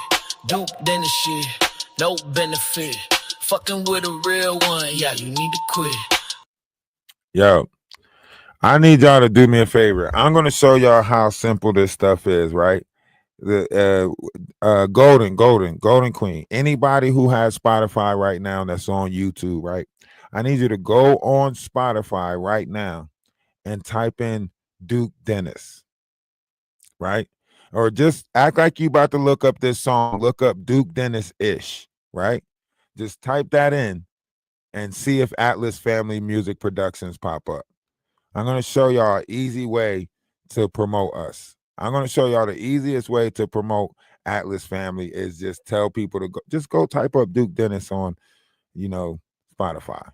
Duke, then the shit. No benefit. Fucking with a real one, yeah, you need to quit. Yo, I need y'all to do me a favor. I'm gonna show y'all how simple this stuff is, right? The Golden Queen. Anybody who has Spotify right now that's on YouTube, right? I need you to go on Spotify right now and type in Duke Dennis, right? Or just act like you about to look up this song. Look up Duke Dennis ish, right? Just type that in and see if Atlas Family Music Productions pop up. I'm going to show y'all an easy way to promote us. I'm going to show y'all the easiest way to promote Atlas Family is just tell people to go type up Duke Dennis on, Spotify.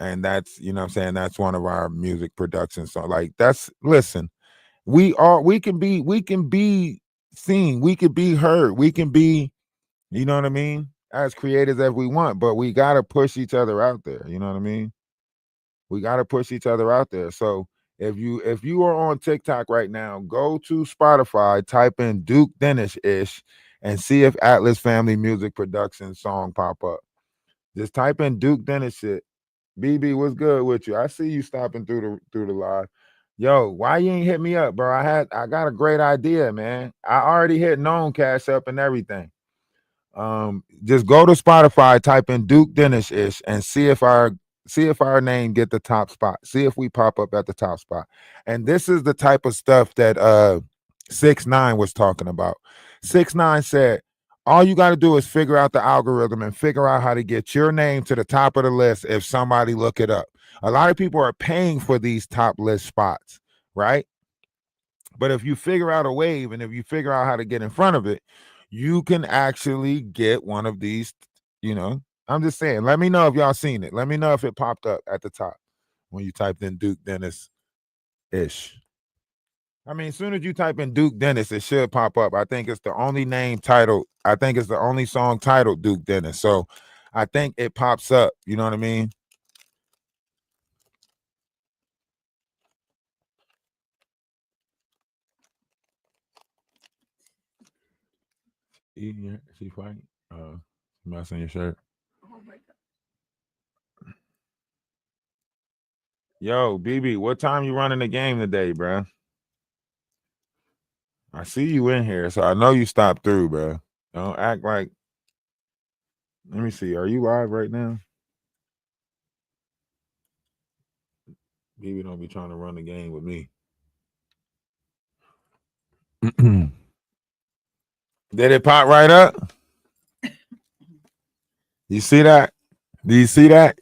And that's, what I'm saying, that's one of our music productions. So listen, we can be seen, we can be heard, we can be, you know what I mean, as creators as we want, but we got to push each other out there. You know what I mean? We got to push each other out there. So if you are on TikTok right now, go to Spotify, type in Duke Dennis ish and see if Atlas Family Music Productions song pop up. Just type in Duke Dennis shit. BB, what's good with you? I see you stopping through the live. Yo, why you ain't hit me up, bro? I got a great idea, man. I already hit known cash up and everything. Just go to Spotify, type in Duke Dennis ish, and see if our name get the top spot. See if we pop up at the top spot. And this is the type of stuff that 6ix9ine was talking about. 6ix9ine said, all you got to do is figure out the algorithm and figure out how to get your name to the top of the list if somebody look it up. A lot of people are paying for these top list spots, right? But if you figure out a wave and if you figure out how to get in front of it, you can actually get one of these, I'm just saying, let me know if y'all seen it. Let me know if it popped up at the top when you typed in Duke Dennis ish. I mean, as soon as you type in Duke Dennis, it should pop up. I think it's the only it's the only song titled Duke Dennis. So I think it pops up. You know what I mean? She fighting? Messing your shirt. Oh my God. Yo, BB, what time you running the game today, bro? I see you in here, so I know you stopped through, bro. Don't act like. Let me see. Are you live right now? BB don't be trying to run the game with me. Did it pop right up? You see that? Do you see that?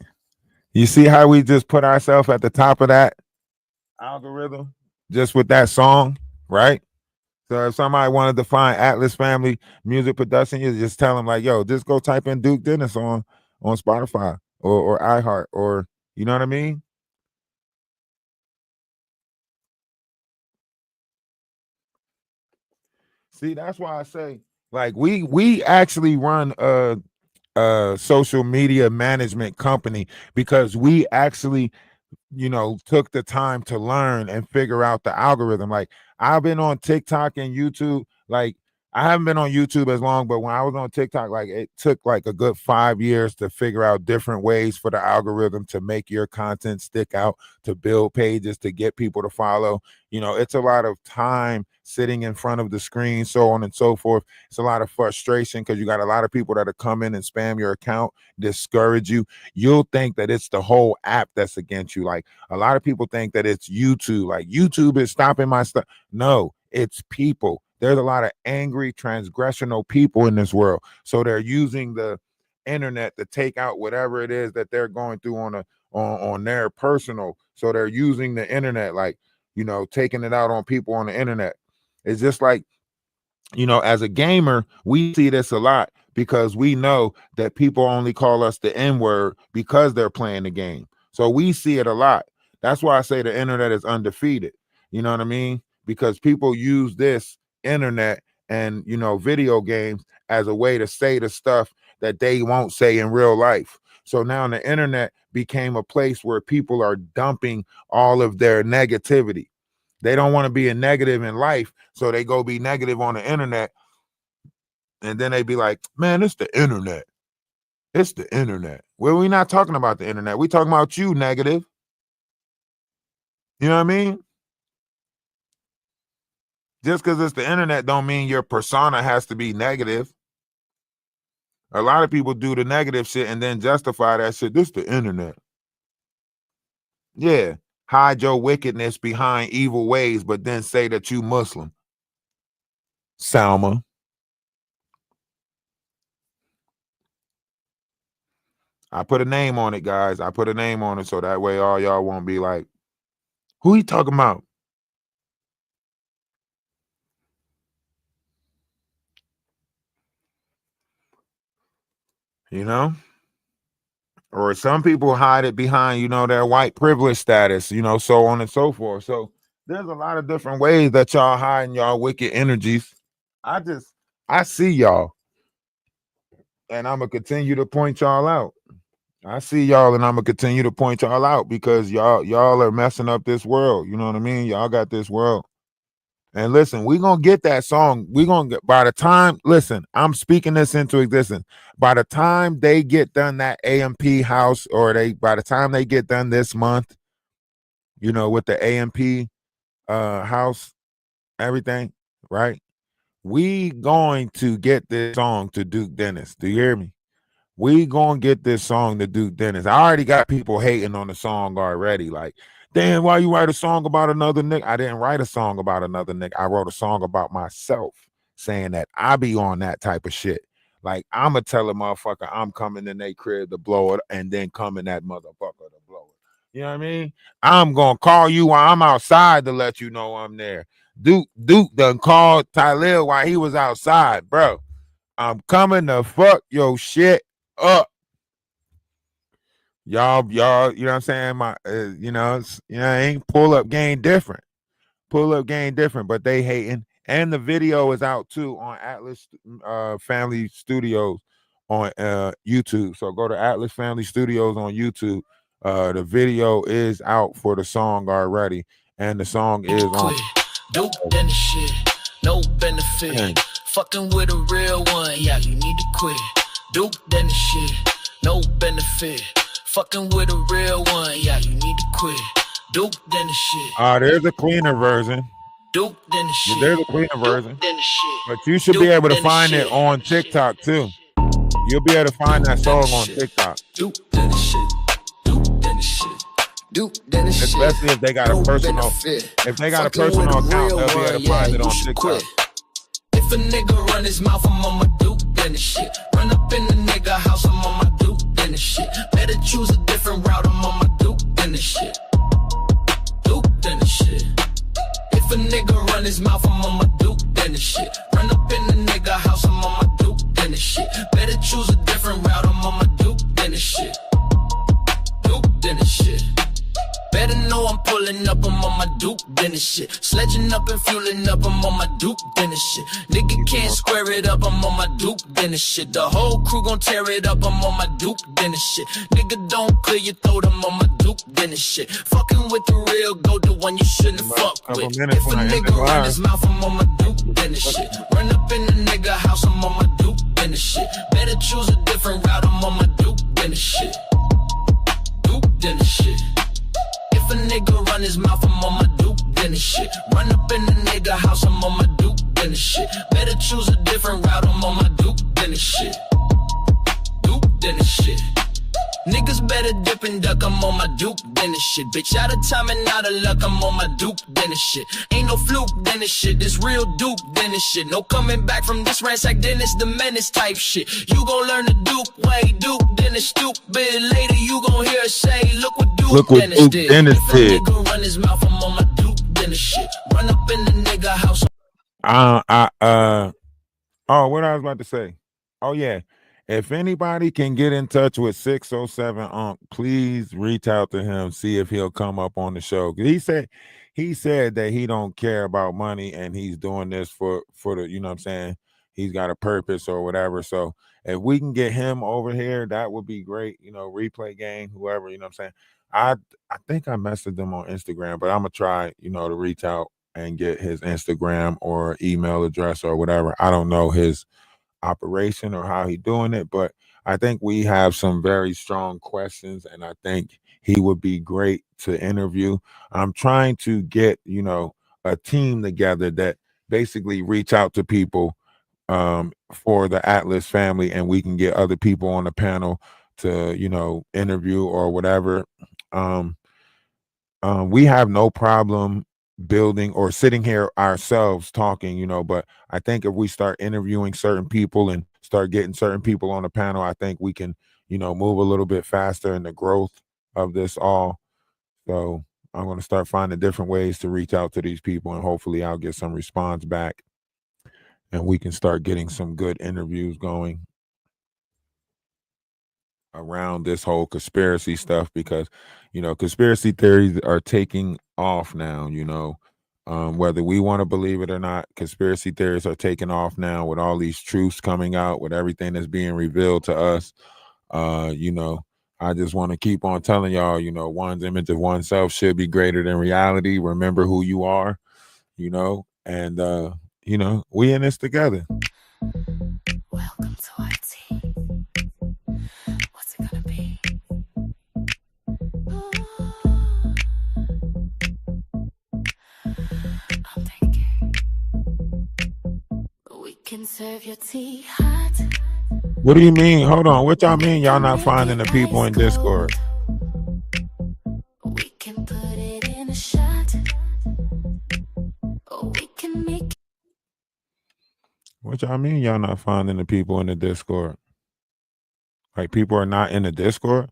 You see how we just put ourselves at the top of that algorithm just with that song, right? So if somebody wanted to find Atlas Family Music Production, you just tell them like, yo, just go type in Duke Dennis on Spotify or iHeart, or you know what I mean? See, that's why I say like we actually run a social media management company because we actually took the time to learn and figure out the algorithm. Like I've been on TikTok and YouTube, like I haven't been on YouTube as long, but when I was on TikTok, like it took like a good 5 years to figure out different ways for the algorithm to make your content stick out, to build pages, to get people to follow. You know, it's a lot of time sitting in front of the screen, so on and so forth. It's a lot of frustration because you got a lot of people that come in and spam your account, discourage you. You'll think that it's the whole app that's against you. Like a lot of people think that it's YouTube, like YouTube is stopping my stuff. No, it's people. There's a lot of angry, transgressional people in this world. So they're using the internet to take out whatever it is that they're going through on their personal. So they're using the internet, like, you know, taking it out on people on the internet. It's just like, you know, as a gamer, we see this a lot because we know that people only call us the N-word because they're playing the game. So we see it a lot. That's why I say the internet is undefeated. You know what I mean? Because people use this internet and, you know, video games as a way to say the stuff that they won't say in real life. So now the internet became a place where people are dumping all of their negativity. They don't want to be a negative in life, so they go be negative on the internet, and then they be like, man, it's the internet. It's the internet. Well, we're not talking about the internet. We're talking about you, negative. You know what I mean? Just because it's the internet don't mean your persona has to be negative. A lot of people do the negative shit and then justify that shit. This is the internet. Yeah. Hide your wickedness behind evil ways, but then say that you Muslim. Salma. I put a name on it, guys. I put a name on it so that way all y'all won't be like, who he talking about? You know? Or some people hide it behind, you know, their white privilege status, you know, so on and so forth. So there's a lot of different ways that y'all hiding y'all wicked energies. I see y'all. And I'm going to continue to point y'all out. I see y'all and I'm going to continue to point y'all out because y'all are messing up this world. You know what I mean? Y'all got this world. And listen, we're going to get that song. We're going to get, by the time, listen, I'm speaking this into existence. By the time they get done that AMP house, or by the time they get done this month, you know, with the AMP house, everything, right? We going to get this song to Duke Dennis. Do you hear me? We going to get this song to Duke Dennis. I already got people hating on the song already. Like, damn, why you write a song about another nigga? I didn't write a song about another nigga. I wrote a song about myself, saying that I be on that type of shit. Like, I'm going to tell a motherfucker I'm coming in their crib to blow it and then come in that motherfucker to blow it. You know what I mean? I'm going to call you while I'm outside to let you know I'm there. Duke done called Tyler while he was outside, bro. I'm coming to fuck your shit up. Y'all, you know what I'm saying? Ain't pull up game different. Pull up game different, but they hating. And the video is out too on Atlas Family Studios on YouTube. So go to Atlas Family Studios on YouTube. The video is out for the song already, and the song is on. Dope and shit, no benefit. Dang. Fucking with a real one, yeah, you need to quit. Dope and shit, no benefit. Fucking with a real one, yeah, you need to quit. Dope and shit. There's a cleaner version. Dope and shit. There's a cleaner version. Then the shit. But you should be able to find it on TikTok too. You'll be able to find that song on TikTok. Dope and shit. Dope and shit. Dope and shit. Especially if they got a personal, if they got a personal account, they'll be able to find it on TikTok. If a nigga run his mouth, I'm on my Duke and the shit. Run up in the nigga house, I'm on my Duke and the shit. Better choose a different route, I'm on my Duke and the shit. Duke and the shit. If a nigga run his mouth, I'm on my Duke and the shit. Run up in the nigga house, I'm on my Duke and the shit. Better choose a different route, I'm on my Duke and the shit. Duke and the shit. Better know I'm pulling up, I'm on my Duke, then the shit. Sledging up and fueling up, I'm on my Duke, then the shit. Nigga can't square it up, I'm on my Duke, then the shit. The whole crew gon' tear it up, I'm on my Duke, then the shit. Nigga don't clear your throat, I'm on my Duke, then the shit. Fucking with the real goat, the one you shouldn't fuck with. If a nigga run his mouth, I'm on my Duke, then the shit. Run up in the nigga I'm on my Duke Dennis shit. Better choose a different route, I'm on my Duke Dennis shit. Duke Dennis shit. If a nigga run his mouth, I'm on my Duke Dennis shit. Run up in the nigga house, I'm on my Duke Dennis shit. Better choose a different route, I'm on my Duke Dennis shit. Duke Dennis shit. Niggas better dip and duck, I'm on my Duke Dennis shit. Bitch, out of time and out of luck, I'm on my Duke Dennis shit. Ain't no fluke Dennis shit, this real Duke Dennis shit. No coming back from this ransack Dennis the menace type shit. You gon' learn the Duke way, Duke Dennis stupid. Later you gon' hear us say, look what Duke Dennis did. If a nigga run his mouth, I'm on my Duke Dennis shit. Run up in the nigga house. Oh, what I was about to say. Oh yeah. If anybody can get in touch with 607 Unc, please reach out to him, see if he'll come up on the show. He said that he don't care about money and he's doing this for the, you know what I'm saying? He's got a purpose or whatever. So if we can get him over here, that would be great. You know, Replay Gang, whoever, you know what I'm saying? I think I messaged them on Instagram, but I'm gonna try, you know, to reach out and get his Instagram or email address or whatever. I don't know his operation or how he doing it, but I think we have some very strong questions and I think he would be great to interview. I'm trying to get, you know, a team together that basically reach out to people for the Atlas family, and we can get other people on the panel to, you know, interview or whatever. We have no problem building or sitting here ourselves talking, you know, but I think if we start interviewing certain people and start getting certain people on the panel, I think we can, you know, move a little bit faster in the growth of this all. So I'm going to start finding different ways to reach out to these people, and hopefully I'll get some response back and we can start getting some good interviews going around this whole conspiracy stuff, because, you know, conspiracy theories are taking off now, you know, whether we want to believe it or not. Conspiracy theories are taking off now with all these truths coming out, with everything that's being revealed to us. You know, I just want to keep on telling y'all, you know, one's image of oneself should be greater than reality. Remember who you are, you know, and you know, we in this together. Welcome to our tea. What's it gonna be? I'm thinking we can serve your tea hot. What do you mean? Hold on. What y'all mean y'all not finding the people in Discord? We can put it in a shot. Or we can make. What y'all mean y'all not finding the people in the Discord? Like, people are not in the Discord?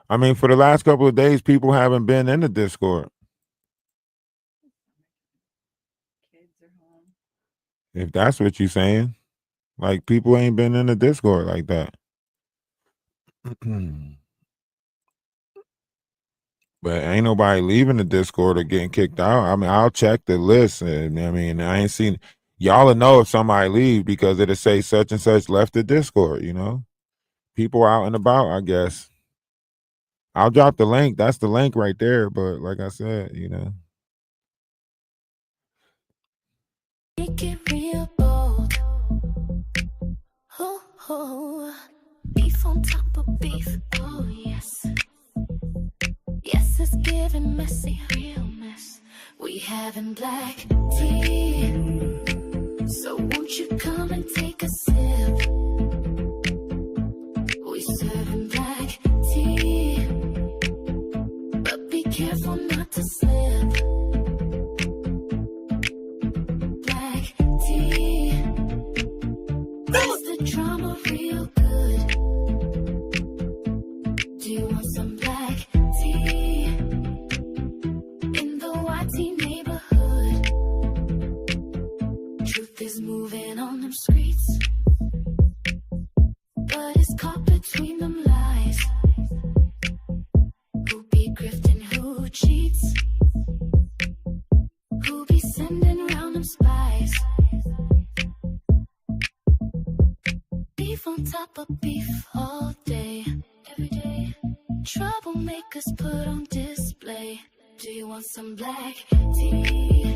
I mean, for the last couple of days, people haven't been in the Discord. Kids are home. If that's what you're saying. Like, people ain't been in the Discord like that. But ain't nobody leaving the Discord or getting kicked out. I mean, I'll check the list. And I mean, I ain't seen, y'all will know if somebody leave because it'll say such and such left the Discord, you know? People are out and about, I guess. I'll drop the link. That's the link right there. But like I said, you know. Make it real bold. Oh, oh. Beef on top of beef. Oh, yes. Yes, it's giving messy, real mess. We having black tea. So won't you come and take a sip? We serving black tea. But be careful not to slip. Black tea. Is the drama real good? Do you want some black tea? In the YT neighborhood, truth is moving on them streets, but it's caught between them lies. Who be grifting, who cheats? Who be sending round them spies? Beef on top of beef all day, every day. Troublemakers put on display. Do you want some black tea?